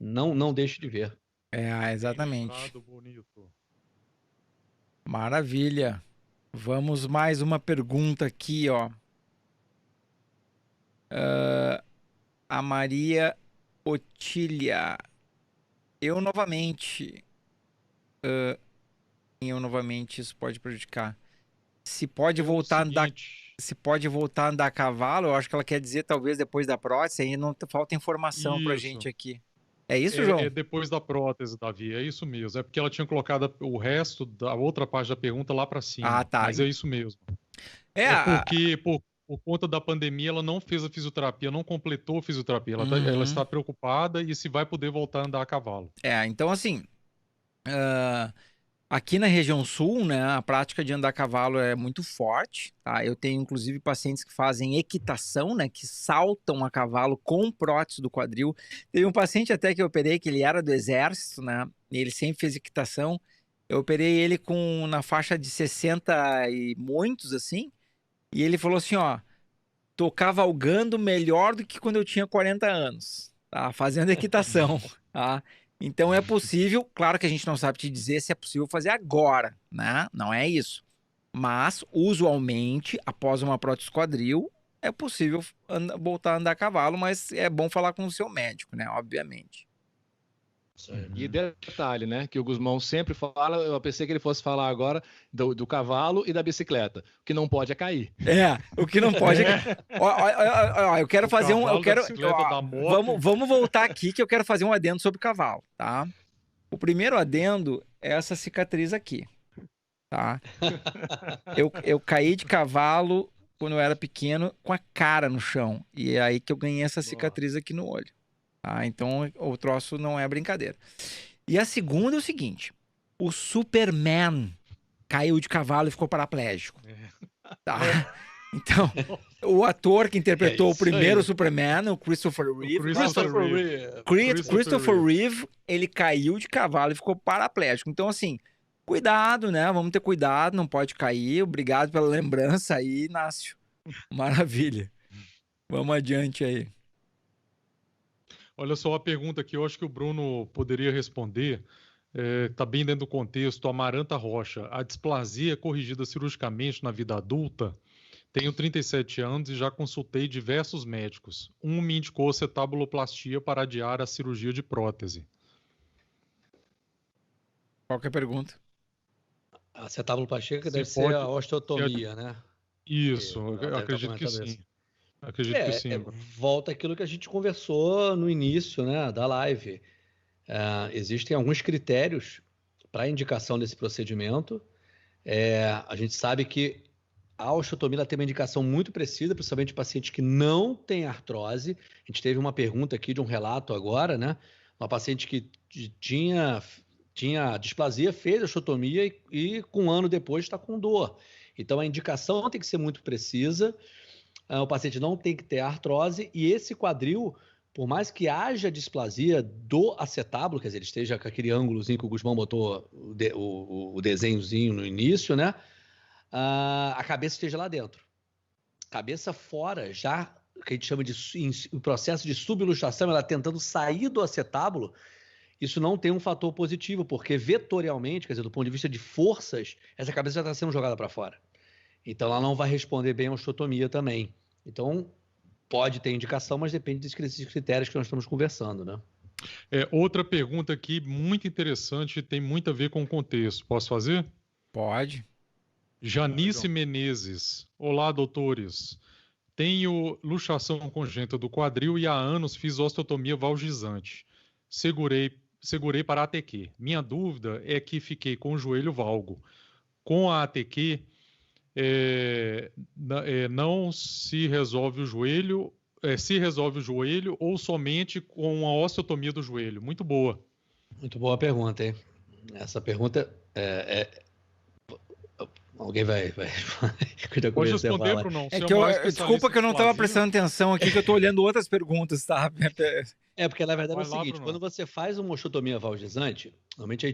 Não deixe de ver. Exatamente. Maravilha. Vamos mais uma pergunta aqui, ó. A Maria Otília. Eu novamente, isso pode prejudicar. Se pode voltar a andar a cavalo, eu acho que ela quer dizer talvez depois da prótese, aí não falta informação pra gente aqui. É isso, João? É depois da prótese, Davi, é isso mesmo. É porque ela tinha colocado o resto da outra parte da pergunta lá pra cima. Ah, tá. Mas é isso mesmo. Porque por conta da pandemia ela não fez a fisioterapia, não completou a fisioterapia. Ela está preocupada e se vai poder voltar a andar a cavalo. Então assim, aqui na região sul, né, a prática de andar a cavalo é muito forte, tá? Eu tenho inclusive pacientes que fazem equitação, né, que saltam a cavalo com prótese do quadril. Teve um paciente até que eu operei, que ele era do exército, né, e ele sempre fez equitação. Eu operei ele na faixa de 60 e muitos, assim, e ele falou assim, ó, tô cavalgando melhor do que quando eu tinha 40 anos, tá? Fazendo equitação, tá? Então é possível, claro que a gente não sabe te dizer se é possível fazer agora, né? Não é isso. Mas, usualmente, após uma prótese quadril, é possível voltar a andar a cavalo, mas é bom falar com o seu médico, né? Obviamente. E detalhe, né, que o Guzmão sempre fala, eu pensei que ele fosse falar agora do cavalo e da bicicleta. O que não pode é cair. O que não pode é... eu quero fazer vamos voltar aqui que eu quero fazer um adendo sobre o cavalo, tá? O primeiro adendo é essa cicatriz aqui, tá? Eu caí de cavalo quando eu era pequeno com a cara no chão. E é aí que eu ganhei essa cicatriz aqui no olho. Então, o troço não é brincadeira. E a segunda é o seguinte. O Superman caiu de cavalo e ficou paraplégico. Tá? Então, o ator que interpretou o primeiro Superman, o Christopher Reeve, ele caiu de cavalo e ficou paraplégico. Então, assim, cuidado, né? Vamos ter cuidado, não pode cair. Obrigado pela lembrança aí, Inácio. Maravilha. Vamos adiante aí. Olha só uma pergunta que eu acho que o Bruno poderia responder. Está bem dentro do contexto. Amaranta Rocha. A displasia é corrigida cirurgicamente na vida adulta? Tenho 37 anos e já consultei diversos médicos. Um me indicou acetabuloplastia para adiar a cirurgia de prótese. Qual que é a pergunta? A acetabuloplastia deve ser a osteotomia, né? Isso, eu acredito que sim. Acredito que sim. Volta aquilo que a gente conversou no início, né, da live. Existem alguns critérios para a indicação desse procedimento. A gente sabe que a osteotomia tem uma indicação muito precisa, principalmente de pacientes que não têm artrose. A gente teve uma pergunta aqui de um relato agora, né? Uma paciente que tinha displasia, fez a osteotomia e com um ano depois está com dor. Então a indicação tem que ser muito precisa. O paciente não tem que ter artrose e esse quadril, por mais que haja displasia do acetábulo, quer dizer, ele esteja com aquele ângulozinho que o Guzmão botou o desenhozinho no início, né? A cabeça esteja lá dentro. Cabeça fora, já que a gente chama de processo de subluxação, ela tentando sair do acetábulo, isso não tem um fator positivo, porque vetorialmente, quer dizer, do ponto de vista de forças, essa cabeça já está sendo jogada para fora. Então, ela não vai responder bem à osteotomia também. Então, pode ter indicação, mas depende desses critérios que nós estamos conversando, né? Outra pergunta aqui, muito interessante, tem muito a ver com o contexto. Posso fazer? Pode. Janice Menezes. Olá, doutores. Tenho luxação congênita do quadril e há anos fiz osteotomia valgizante. Segurei para a ATQ. Minha dúvida é que fiquei com o joelho valgo. Com a ATQ, não se resolve o joelho, se resolve o joelho ou somente com a osteotomia do joelho? Muito boa. Muito boa pergunta, hein? Essa pergunta alguém vai Pode responder, Bruno. Desculpa que eu não estava prestando atenção aqui, que eu estou olhando outras perguntas, tá? Porque na verdade é o seguinte, quando você faz uma osteotomia valgizante, normalmente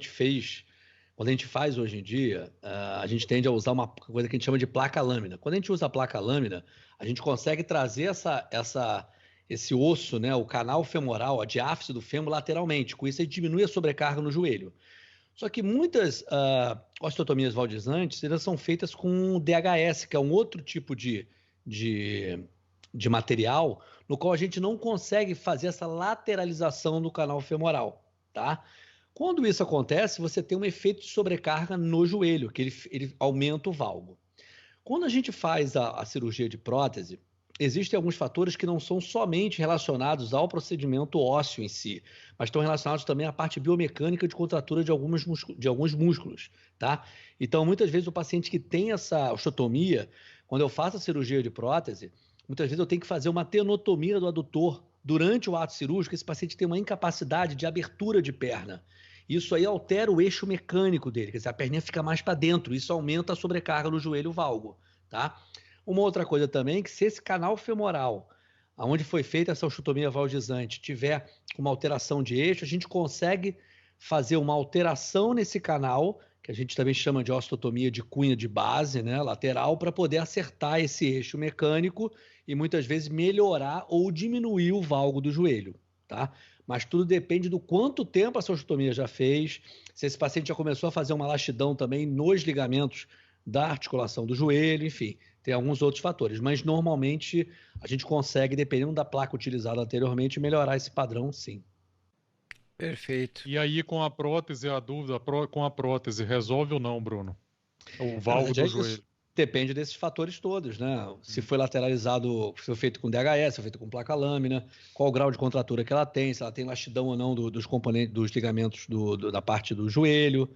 quando a gente faz hoje em dia, a gente tende a usar uma coisa que a gente chama de placa-lâmina. Quando a gente usa a placa-lâmina, a gente consegue trazer esse osso, né, o canal femoral, a diáfise do fêmur lateralmente. Com isso, a gente diminui a sobrecarga no joelho. Só que muitas osteotomias valgizantes, elas são feitas com DHS, que é um outro tipo de material, no qual a gente não consegue fazer essa lateralização do canal femoral, tá? Quando isso acontece, você tem um efeito de sobrecarga no joelho, que ele aumenta o valgo. Quando a gente faz a cirurgia de prótese, existem alguns fatores que não são somente relacionados ao procedimento ósseo em si, mas estão relacionados também à parte biomecânica de contratura de alguns músculos, tá? Então, muitas vezes o paciente que tem essa osteotomia, quando eu faço a cirurgia de prótese, muitas vezes eu tenho que fazer uma tenotomia do adutor durante o ato cirúrgico. Esse paciente tem uma incapacidade de abertura de perna. Isso aí altera o eixo mecânico dele, quer dizer, a perninha fica mais para dentro, isso aumenta a sobrecarga no joelho valgo, tá? Uma outra coisa também é que se esse canal femoral, onde foi feita essa osteotomia valgizante, tiver uma alteração de eixo, a gente consegue fazer uma alteração nesse canal, que a gente também chama de osteotomia de cunha de base, né, lateral, para poder acertar esse eixo mecânico e muitas vezes melhorar ou diminuir o valgo do joelho, tá? Mas tudo depende do quanto tempo essa osteotomia já fez, se esse paciente já começou a fazer uma laxidão também nos ligamentos da articulação do joelho, enfim, tem alguns outros fatores, mas normalmente a gente consegue, dependendo da placa utilizada anteriormente, melhorar esse padrão, sim. Perfeito. E aí, com a prótese, a dúvida, com a prótese, resolve ou não, Bruno? O valgo do joelho. Depende desses fatores todos, né? Se foi lateralizado, se foi feito com DHS, se foi feito com placa-lâmina, qual o grau de contratura que ela tem, se ela tem laxidão ou não dos componentes, dos ligamentos da parte do joelho.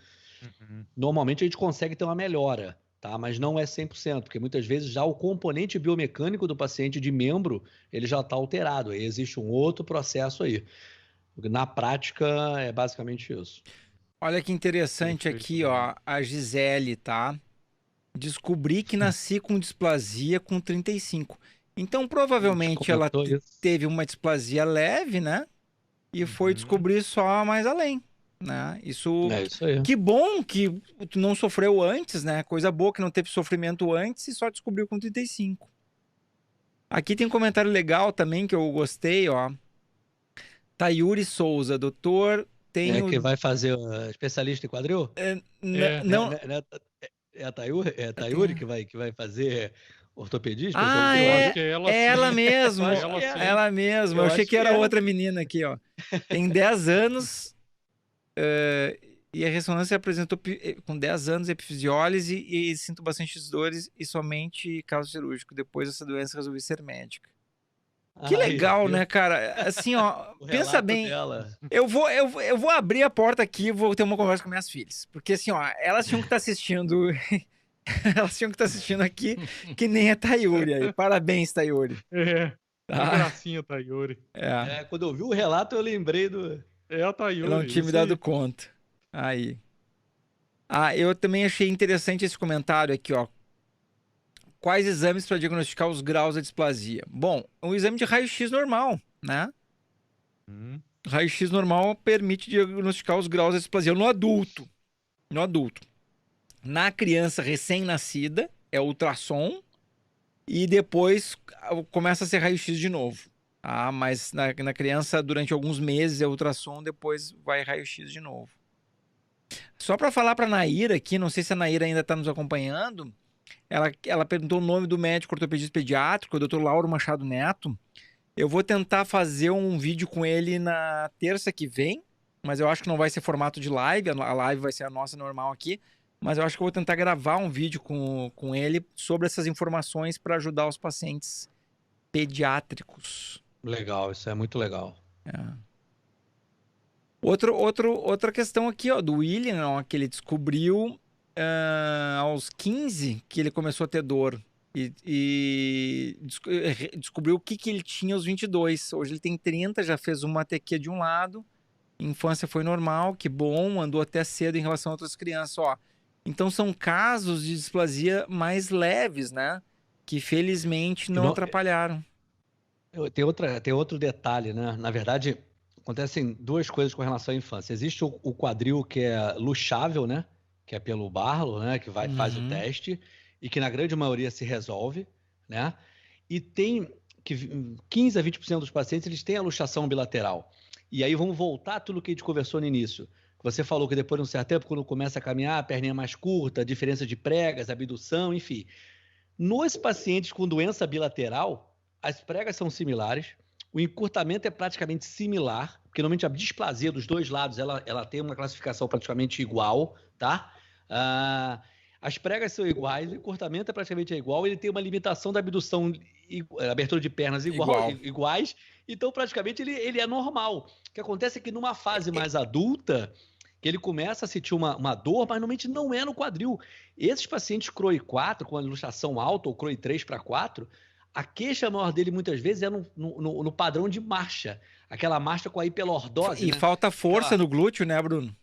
Normalmente a gente consegue ter uma melhora, tá? Mas não é 100%, porque muitas vezes já o componente biomecânico do paciente de membro, ele já está alterado, aí existe um outro processo aí. Na prática, é basicamente isso. Olha que interessante aqui, ó, a Gisele, tá? Descobri que nasci com displasia com 35. Então, provavelmente, ela teve uma displasia leve, né? E foi descobrir só mais além, né? Isso aí. Que bom que tu não sofreu antes, né? Coisa boa que não teve sofrimento antes e só descobriu com 35. Aqui tem um comentário legal também que eu gostei, ó. Tayuri Souza, doutor, tenho... que vai fazer especialista em quadril? Não... É a Tayuri que vai fazer ortopedista? Ah, ela mesmo. Ela mesma. Eu achei que era outra menina aqui, ó. Tem 10 anos e a ressonância apresentou com 10 anos epifisiólise e sinto bastante dores e somente caso cirúrgico. Depois dessa doença resolvi ser médica. Que legal, né, cara? Assim, ó, pensa bem. Eu vou abrir a porta aqui e vou ter uma conversa com minhas filhas. Porque assim, ó, elas tinham que estar assistindo. Elas tinham que estar assistindo aqui, que nem a Tayuri aí. Parabéns, Tayuri. Gracinha, Tayuri. Quando eu vi o relato, eu lembrei do... a Tayuri. Eu não tinha me dado conta. Aí. Eu também achei interessante esse comentário aqui, ó. Quais exames para diagnosticar os graus da displasia? Bom, um exame de raio-x normal, né? Raio-x normal permite diagnosticar os graus da displasia no adulto. Na criança recém-nascida, é ultrassom. E depois começa a ser raio-x de novo. Mas na criança, durante alguns meses, é ultrassom, depois vai raio-x de novo. Só para falar para a Naira aqui, não sei se a Naira ainda está nos acompanhando... Ela perguntou o nome do médico ortopedista pediátrico, o Dr. Lauro Machado Neto. Eu vou tentar fazer um vídeo com ele na terça que vem, mas eu acho que não vai ser formato de live, a live vai ser a nossa normal aqui, mas eu acho que eu vou tentar gravar um vídeo com ele sobre essas informações para ajudar os pacientes pediátricos. Legal, isso é muito legal. Outra questão aqui, ó, do William, ó, que ele descobriu aos 15 que ele começou a ter dor. E descobriu o que ele tinha aos 22. Hoje ele tem 30, já fez uma ATQ de um lado. Infância foi normal, que bom, andou até cedo em relação a outras crianças. Ó. Então são casos de displasia mais leves, né? Que felizmente não atrapalharam. Tem outro detalhe, né? Na verdade, acontecem duas coisas com relação à infância. Existe o quadril que é luxável, né? Que é pelo Barlow, né? Que faz o teste e que na grande maioria se resolve, né? E tem que 15 a 20% dos pacientes eles têm a luxação bilateral. E aí vamos voltar a tudo que a gente conversou no início. Você falou que depois de um certo tempo, quando começa a caminhar, a perninha mais curta, diferença de pregas, abdução, enfim. Nos pacientes com doença bilateral, as pregas são similares, o encurtamento é praticamente similar, porque normalmente a displasia dos dois lados ela tem uma classificação praticamente igual, tá? As pregas são iguais, o encurtamento é praticamente igual, ele tem uma limitação da abdução, abertura de pernas iguais, então praticamente ele é normal. O que acontece é que numa fase mais adulta, que ele começa a sentir uma dor, mas normalmente não é no quadril. Esses pacientes CROI 4, com a luxação alta, ou CROI 3 para 4, a queixa maior dele muitas vezes é no padrão de marcha, aquela marcha com a hiperlordose. E né? Falta força no glúteo, né, Bruno?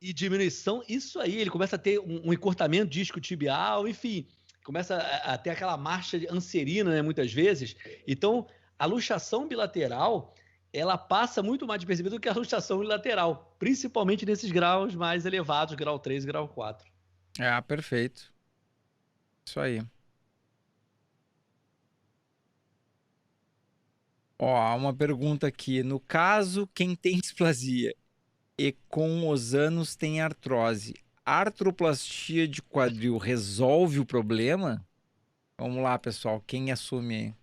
E diminuição, isso aí, ele começa a ter um encurtamento disco-tibial, enfim, começa a ter aquela marcha anserina, né, muitas vezes. Então, a luxação bilateral, ela passa muito mais despercebida do que a luxação unilateral, principalmente nesses graus mais elevados, grau 3 e grau 4. Perfeito. Isso aí. Ó, uma pergunta aqui. No caso, quem tem displasia e com os anos tem artrose, artroplastia de quadril resolve o problema? Vamos lá, pessoal. Quem assume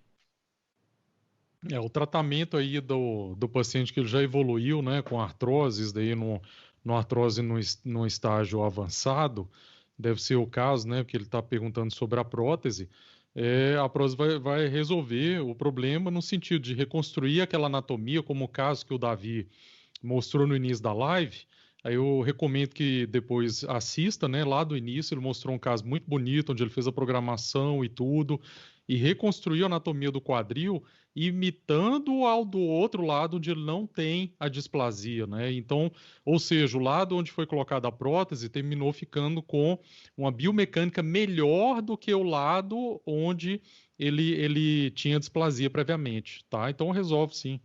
aí? O tratamento aí do paciente que ele já evoluiu, né, com artroses, daí no artrose no estágio avançado, deve ser o caso, né, porque ele está perguntando sobre a prótese. A prótese vai resolver o problema no sentido de reconstruir aquela anatomia, como o caso que o Davi mostrou no início da live. Aí eu recomendo que depois assista, né? Lá do início ele mostrou um caso muito bonito, onde ele fez a programação e tudo, e reconstruiu a anatomia do quadril, imitando ao do outro lado, onde ele não tem a displasia, né? Então, ou seja, o lado onde foi colocada a prótese terminou ficando com uma biomecânica melhor do que o lado onde ele tinha displasia previamente, tá? Então resolve sim.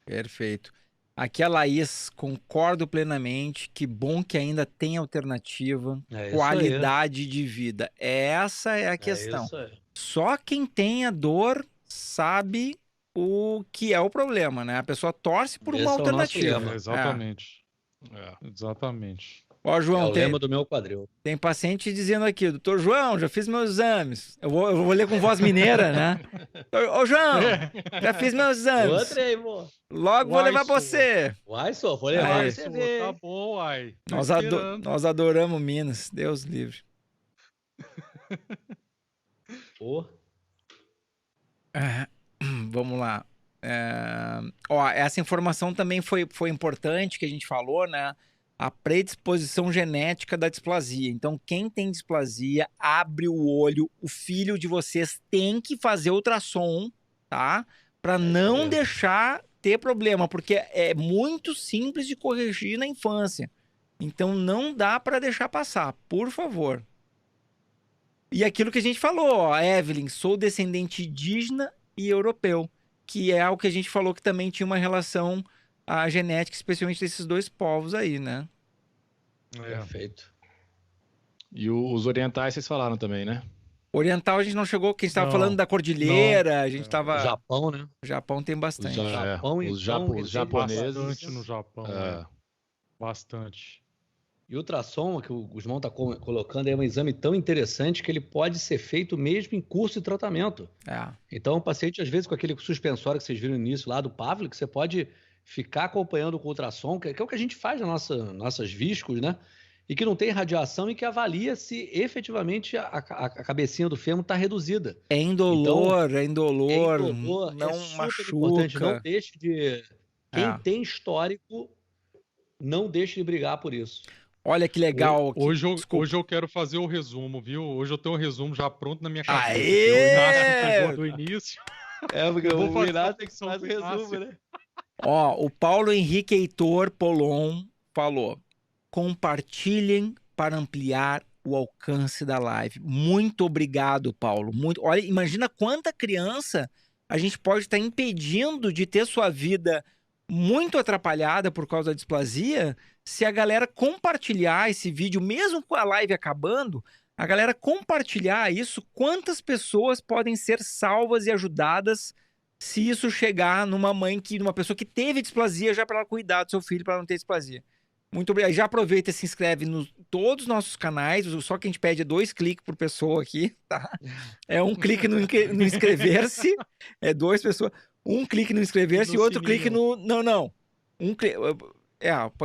Perfeito. Aqui a Laís, concordo plenamente, que bom que ainda tem alternativa, qualidade de vida. Essa é a questão. Só quem tem a dor sabe o que é o problema, né? A pessoa torce por uma alternativa. Exatamente. Exatamente. Ó, João, o lema do meu quadril. Tem paciente dizendo aqui, doutor João, já fiz meus exames. Eu vou ler com voz mineira, né? Ô, João, já fiz meus exames. Logo vou levar pra você. Vou levar pra você ver. Tá bom, uai. Nós adoramos Minas, Deus livre. Vamos lá. Essa informação também foi importante que a gente falou, né? A predisposição genética da displasia. Então, quem tem displasia, abre o olho. O filho de vocês tem que fazer ultrassom, tá? Para não deixar ter problema, porque é muito simples de corrigir na infância. Então, não dá para deixar passar, por favor. E aquilo que a gente falou, ó, Evelyn, sou descendente indígena e europeu, que é o que a gente falou que também tinha uma relação a genética, especialmente desses dois povos aí, né? Perfeito. E os orientais vocês falaram também, né? Oriental a gente não chegou, porque a gente estava falando da cordilheira, a gente estava... Japão, né? O Japão tem bastante. Os japoneses... Bastante no Japão, bastante. E ultrassom, que o Gusmão está colocando, é um exame tão interessante que ele pode ser feito mesmo em curso de tratamento. Então, o paciente, às vezes, com aquele suspensório que vocês viram no início lá do Pavlik, você pode ficar acompanhando com o ultrassom, que é o que a gente faz nas nossas viscos, né? E que não tem radiação e que avalia se efetivamente a cabecinha do fêmur está reduzida. É indolor, então, é indolor, não super machuca. Importante, não deixe de... Quem tem histórico, não deixe de brigar por isso. Olha que legal. Hoje eu quero fazer o resumo, viu? Hoje eu tenho o resumo já pronto na minha cabeça. Aê! O Inácio pegou do início. Porque eu vou fazer o Inácio tem que fazer o resumo, né? Ó, o Paulo Henrique Heitor Polon falou: compartilhem para ampliar o alcance da live. Muito obrigado, Paulo. Olha, imagina quanta criança a gente pode estar impedindo de ter sua vida muito atrapalhada por causa da displasia, se a galera compartilhar esse vídeo, mesmo com a live acabando, a galera compartilhar isso, quantas pessoas podem ser salvas e ajudadas se isso chegar numa pessoa que teve displasia, já para ela cuidar do seu filho para não ter displasia. Muito obrigado. Já aproveita e se inscreve em todos os nossos canais, só que a gente pede 2 cliques por pessoa aqui, tá? É um clique no inscrever-se, é 2 pessoas. Um clique no inscrever-se e outro clique no... Não. Um clique...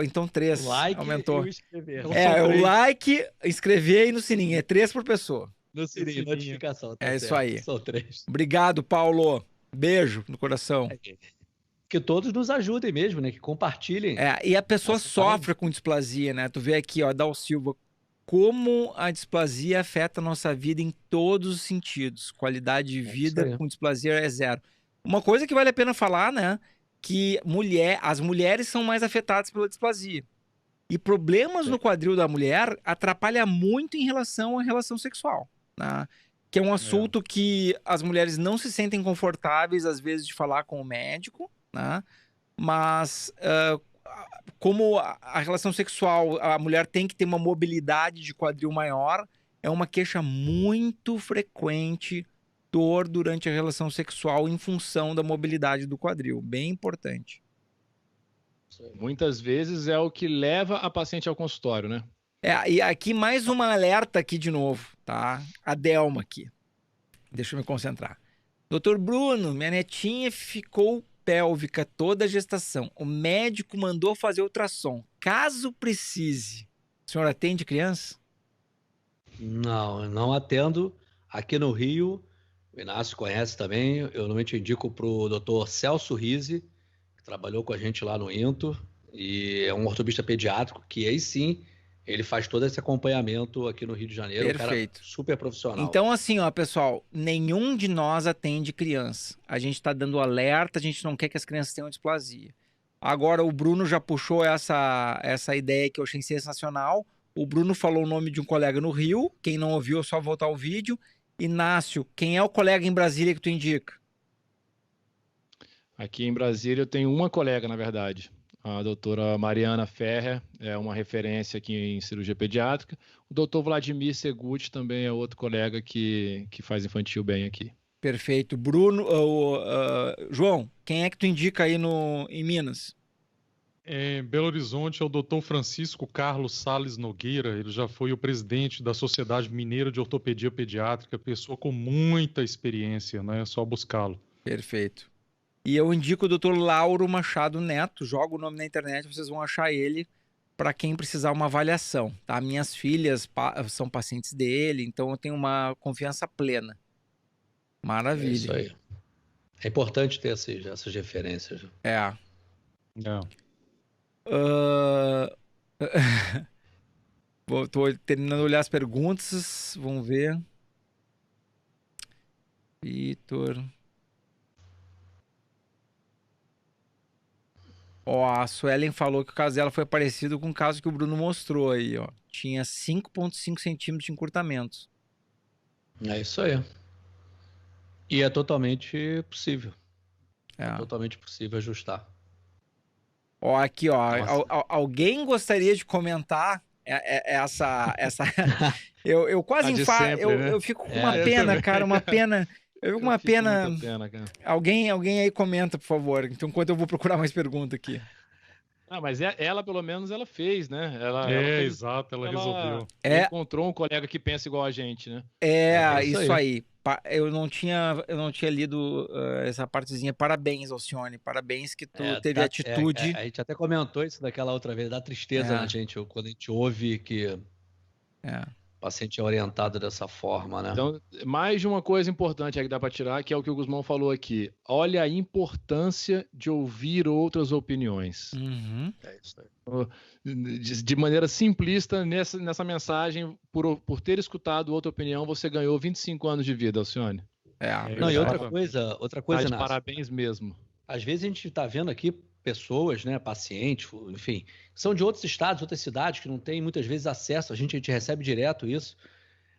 então 3. Like aumentou. e inscrever. O like, inscrever e no sininho. É 3 por pessoa. No sininho, notificação. Tá isso aí. São 3. Obrigado, Paulo. Beijo no coração. Que todos nos ajudem mesmo, né? Que compartilhem. E a pessoa sofre com displasia, né? Tu vê aqui, ó, Dal Silva, como a displasia afeta a nossa vida em todos os sentidos. Qualidade de vida com displasia é 0. Uma coisa que vale a pena falar, né? Que as mulheres são mais afetadas pela displasia. E problemas no quadril da mulher atrapalha muito em relação à relação sexual, né? Que é um assunto que as mulheres não se sentem confortáveis, às vezes, de falar com o médico, né? Mas como a relação sexual, a mulher tem que ter uma mobilidade de quadril maior, é uma queixa muito frequente, dor durante a relação sexual em função da mobilidade do quadril. Bem importante. Muitas vezes é o que leva a paciente ao consultório, né? E aqui mais uma alerta aqui de novo, tá? A Delma aqui. Deixa eu me concentrar. Doutor Bruno, minha netinha ficou pélvica toda a gestação. O médico mandou fazer ultrassom. Caso precise, o senhor atende criança? Não, eu não atendo. Aqui no Rio, o Inácio conhece também, eu normalmente indico para o doutor Celso Rizzi, que trabalhou com a gente lá no INTO, e é um ortopedista pediátrico, que aí sim, ele faz todo esse acompanhamento aqui no Rio de Janeiro. Perfeito. Um cara super profissional. Então, assim, ó, pessoal, nenhum de nós atende criança. A gente está dando alerta, a gente não quer que as crianças tenham displasia. Agora, o Bruno já puxou essa ideia que eu achei sensacional. O Bruno falou o nome de um colega no Rio. Quem não ouviu, é só voltar ao vídeo. Inácio, quem é o colega em Brasília que tu indica? Aqui em Brasília eu tenho uma colega, na verdade. A doutora Mariana Ferrer é uma referência aqui em cirurgia pediátrica. O doutor Vladimir Seguti também é outro colega que faz infantil bem aqui. Perfeito. Bruno, João, quem é que tu indica aí em Minas? Em Belo Horizonte é o doutor Francisco Carlos Salles Nogueira. Ele já foi o presidente da Sociedade Mineira de Ortopedia Pediátrica, pessoa com muita experiência, né? É só buscá-lo. Perfeito. E eu indico o Dr. Lauro Machado Neto, joga o nome na internet, vocês vão achar ele para quem precisar uma avaliação, tá? Minhas filhas são pacientes dele, então eu tenho uma confiança plena. Maravilha. É isso aí. É importante ter essas referências. Tô terminando de olhar as perguntas, vamos ver. Vitor... Ó, a Suelen falou que o caso dela foi parecido com o caso que o Bruno mostrou aí, ó. Tinha 5,5 centímetros de encurtamento. É isso aí. E é totalmente possível. É totalmente possível ajustar. Ó, aqui, ó. Alguém gostaria de comentar essa... eu quase infarto. Né? Eu fico com uma pena, cara, uma pena... Eu fico com uma pena. Alguém aí comenta, por favor. Então, enquanto eu vou procurar mais pergunta aqui. Mas ela, pelo menos, ela fez, né? Ela fez, exato, ela resolveu. Encontrou um colega que pensa igual a gente, né? Isso aí. Eu não tinha lido essa partezinha. Parabéns, Alcione. Parabéns que tu teve atitude. A gente até comentou isso daquela outra vez, dá tristeza na gente quando a gente ouve que o paciente é orientado dessa forma, né? Então, mais de uma coisa importante aí que dá para tirar, que é o que o Guzmão falou aqui. Olha a importância de ouvir outras opiniões. Uhum. É isso aí. De maneira simplista, nessa mensagem, por ter escutado outra opinião, você ganhou 25 anos de vida, Alcione. Não, e outra coisa, tá de parabéns mesmo. Às vezes a gente está vendo aqui pessoas, né, pacientes, enfim, são de outros estados, outras cidades, que não têm muitas vezes acesso, a gente recebe direto isso,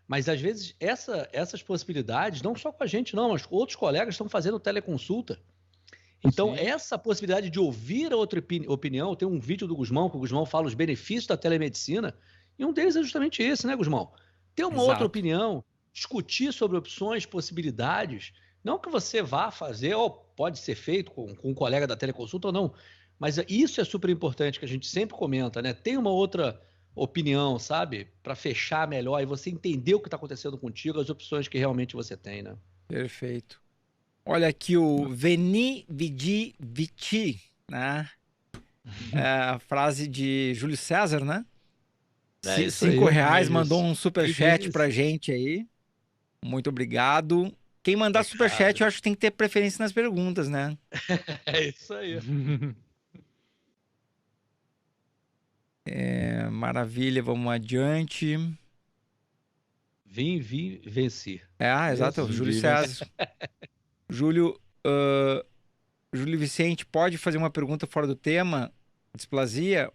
mas às vezes essas possibilidades, não só com a gente não, mas outros colegas estão fazendo teleconsulta. Então, essa possibilidade de ouvir a outra opinião, tem um vídeo do Guzmão, que o Guzmão fala os benefícios da telemedicina, e um deles é justamente esse, né, Guzmão? Ter uma outra opinião, discutir sobre opções, possibilidades, não que você vá fazer, ou pode ser feito com um colega da teleconsulta ou não, mas isso é super importante, que a gente sempre comenta, né? Tem uma outra opinião, sabe? Para fechar melhor e você entender o que está acontecendo contigo, as opções que realmente você tem, né? Perfeito. Olha aqui o Veni Vidi Vici, né? A frase de Júlio César, né? R$5 mandou um superchat pra gente aí. Muito obrigado. Quem mandar superchat, eu acho que tem que ter preferência nas perguntas, né? É isso aí. Maravilha, vamos adiante. Vim, venci. Exato, Júlio César. Júlio Vicente, pode fazer uma pergunta fora do tema? Displasia?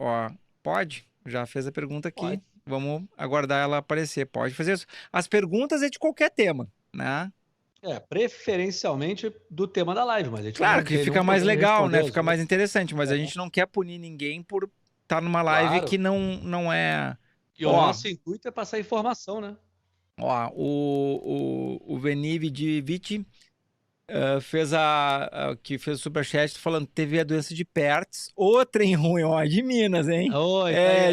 Pode? Já fez a pergunta aqui. Pode. Vamos aguardar ela aparecer. Pode fazer isso. As perguntas é de qualquer tema, né? Preferencialmente do tema da live, mas a gente claro que fica mais legal, né? Fica mais interessante, mas a gente não quer punir ninguém por estar numa live que não é... E o nosso intuito é passar informação, né? O Venive de Vitti fez que fez o superchat falando que teve a doença de Pertz, outra em ruim, de Minas, hein?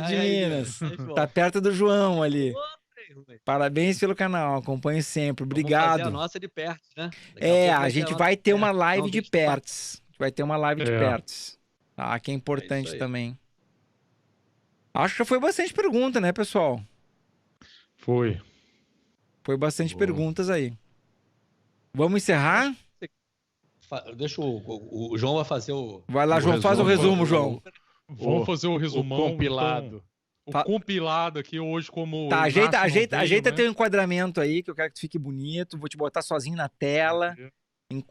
De Minas. Tá perto do João ali. Parabéns pelo canal, acompanho sempre. Obrigado. Vamos fazer a nossa de Pertz, né? A gente vai ter uma live de Pertz. Vai ter uma live de Pertz. Que é importante também. Acho que foi bastante pergunta, né, pessoal? Foi bastante perguntas aí. Vamos encerrar? Deixa o João vai fazer o... Vai lá, João, faz o resumo, João. Vamos fazer o resumão. O compilado. Então, o compilado aqui hoje como... Tá, ajeita teu enquadramento aí, que eu quero que tu fique bonito. Vou te botar sozinho na tela.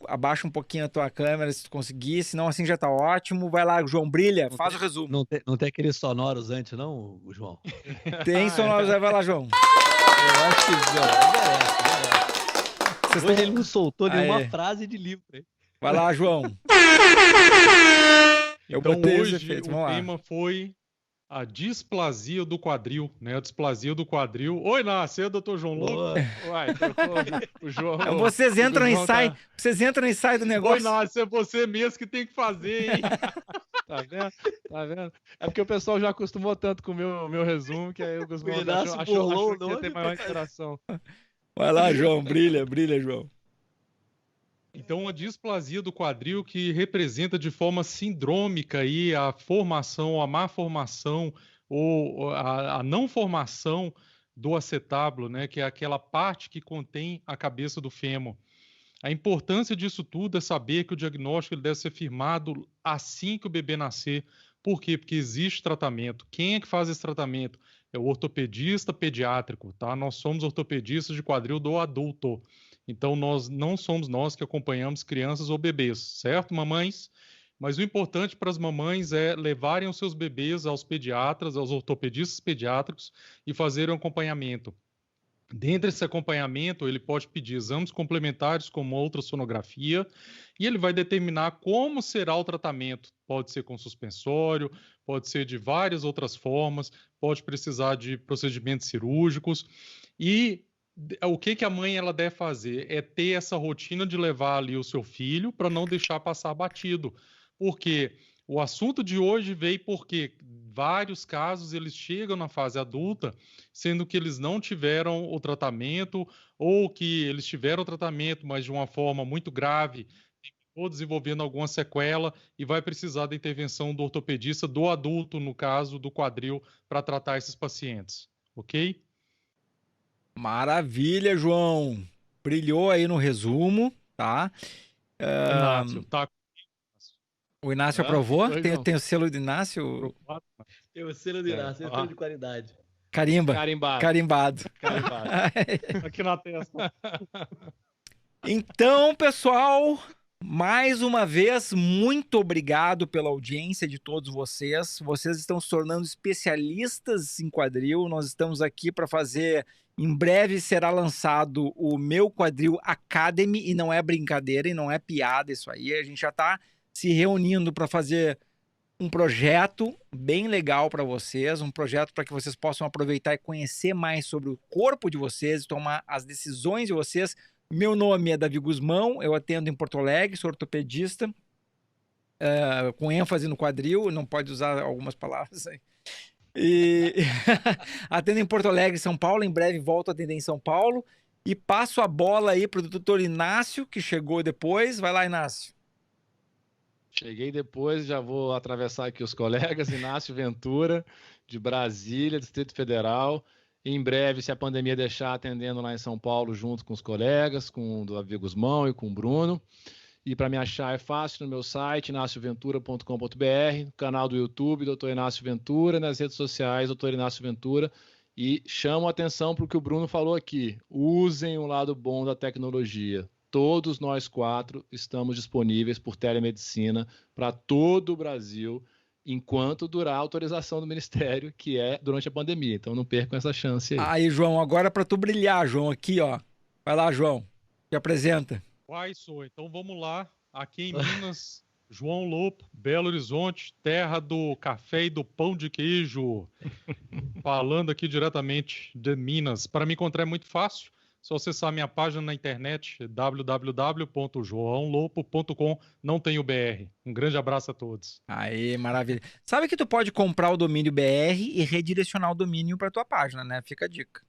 Abaixa um pouquinho a tua câmera, se tu conseguir. Senão assim já tá ótimo. Vai lá, João, brilha. Faz o resumo. Não tem aqueles sonoros antes, não, João? Tem sonoros. Vai lá, João. Eu acho que hoje ele não soltou nenhuma frase de livro. Hein? Vai lá, João. Então hoje o tema foi a displasia do quadril, né? A displasia do quadril. Oi, Inácio, é o Dr. João Louco? O João. Vocês entram e saem. Vocês entram e saem do negócio. Oi, Inácio, é você mesmo que tem que fazer, hein? Tá vendo? É porque o pessoal já acostumou tanto com o meu resumo que aí o Guzmão achou que ia ter maior interação. Vai lá, João, brilha, João. Então, a displasia do quadril que representa de forma sindrômica aí a formação, a má formação ou a não formação do acetábulo, né, que é aquela parte que contém a cabeça do fêmur. A importância disso tudo é saber que o diagnóstico ele deve ser firmado assim que o bebê nascer. Por quê? Porque existe tratamento. Quem é que faz esse tratamento? É o ortopedista pediátrico, tá? Nós somos ortopedistas de quadril do adulto. Então, não somos nós que acompanhamos crianças ou bebês, certo, mamães? Mas o importante para as mamães é levarem os seus bebês aos pediatras, aos ortopedistas pediátricos e fazerem um acompanhamento. Dentro desse acompanhamento, ele pode pedir exames complementares como ultrassonografia e ele vai determinar como será o tratamento. Pode ser com suspensório, pode ser de várias outras formas, pode precisar de procedimentos cirúrgicos. E o que a mãe ela deve fazer? É ter essa rotina de levar ali o seu filho para não deixar passar batido. Porque O assunto de hoje veio porque vários casos eles chegam na fase adulta, sendo que eles não tiveram o tratamento, ou que eles tiveram o tratamento, mas de uma forma muito grave, ou desenvolvendo alguma sequela, e vai precisar da intervenção do ortopedista, do adulto, no caso do quadril, para tratar esses pacientes. Ok? Maravilha, João. Brilhou aí no resumo, tá? Inácio, tá. O Inácio aprovou? Tem o selo do Inácio? Tem o selo do Inácio, selo de qualidade. Carimba. Carimbado. Aqui na testa. Então, pessoal, mais uma vez, muito obrigado pela audiência de todos vocês. Vocês estão se tornando especialistas em quadril. Nós estamos aqui para fazer... Em breve será lançado o meu Quadril Academy, e não é brincadeira, e não é piada isso aí. A gente já está se reunindo para fazer um projeto bem legal para vocês, um projeto para que vocês possam aproveitar e conhecer mais sobre o corpo de vocês, tomar as decisões de vocês. Meu nome é Davi Guzmão, eu atendo em Porto Alegre, sou ortopedista, com ênfase no quadril, não pode usar algumas palavras aí. E atendo em Porto Alegre, São Paulo, em breve volto a atender em São Paulo, e passo a bola aí para o doutor Inácio, que chegou depois. Vai lá, Inácio. Cheguei depois, já vou atravessar aqui os colegas. Inácio Ventura, de Brasília, Distrito Federal. Em breve, se a pandemia deixar, atendendo lá em São Paulo, junto com os colegas, com o Davi Guzmão e com o Bruno. E para me achar é fácil no meu site, inaccioventura.com.br, no canal do YouTube, Dr. Inácio Ventura, nas redes sociais, Dr. Inácio Ventura. E chamo a atenção para o que o Bruno falou aqui. Usem o lado bom da tecnologia. Todos nós 4 estamos disponíveis por telemedicina para todo o Brasil, enquanto durar a autorização do Ministério, que é durante a pandemia. Então não percam essa chance aí. Aí, João, agora para tu brilhar, João, aqui, ó. Vai lá, João. Te apresenta. Então vamos lá. Aqui em Minas, João Lopo, Belo Horizonte, terra do café e do pão de queijo. Falando aqui diretamente de Minas. Para me encontrar é muito fácil. Só acessar minha página na internet, www.joaolopo.com, não tem o BR. Um grande abraço a todos. Aí, maravilha. Sabe que tu pode comprar o domínio BR e redirecionar o domínio para tua página, né? Fica a dica.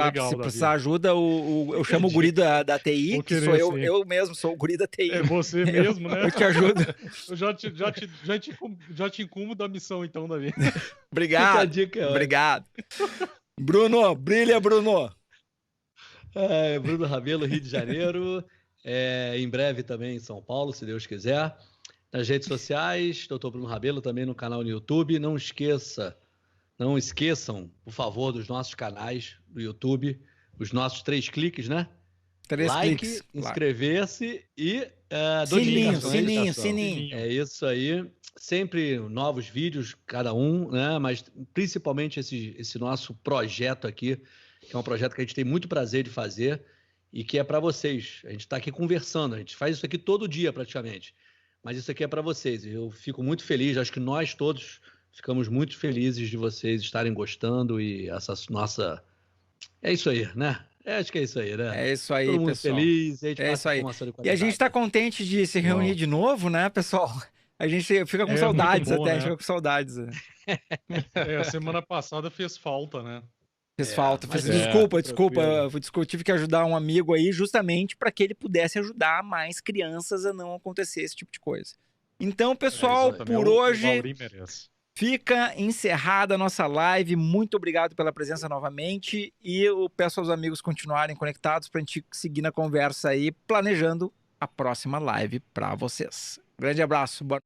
Legal, se precisar ajuda, eu chamo o guri da TI, que sou eu mesmo, sou o guri da TI. É você mesmo, né? Eu te ajudo. Eu já te incumbo da missão, então, Davi. Obrigado. Fica a dica, obrigado. Bruno, brilha, Bruno. Bruno Rabelo, Rio de Janeiro. Em breve também em São Paulo, se Deus quiser. Nas redes sociais, Dr. Bruno Rabelo, também no canal no YouTube. Não esqueçam, por favor, dos nossos canais do YouTube, os nossos 3 cliques, né? 3 cliques. Inscrever-se e sininho. É isso aí. Sempre novos vídeos, cada um, né? Mas principalmente esse nosso projeto aqui, que é um projeto que a gente tem muito prazer de fazer e que é para vocês. A gente está aqui conversando, a gente faz isso aqui todo dia praticamente. Mas isso aqui é para vocês. Eu fico muito feliz, acho que nós todos ficamos muito felizes de vocês estarem gostando e essa nossa... É isso aí, né? Acho que é isso aí, né? É isso aí, todo mundo pessoal. Feliz, é isso aí. E a gente está contente de se reunir de novo, né, pessoal? A gente fica com saudades bom, até, né? A gente fica com saudades. A semana passada fez falta, né? Fez falta. Desculpa. Eu tive que ajudar um amigo aí justamente para que ele pudesse ajudar mais crianças a não acontecer esse tipo de coisa. Então, pessoal, por hoje... Fica encerrada a nossa live. Muito obrigado pela presença novamente. E eu peço aos amigos continuarem conectados para a gente seguir na conversa aí, planejando a próxima live para vocês. Grande abraço. Boa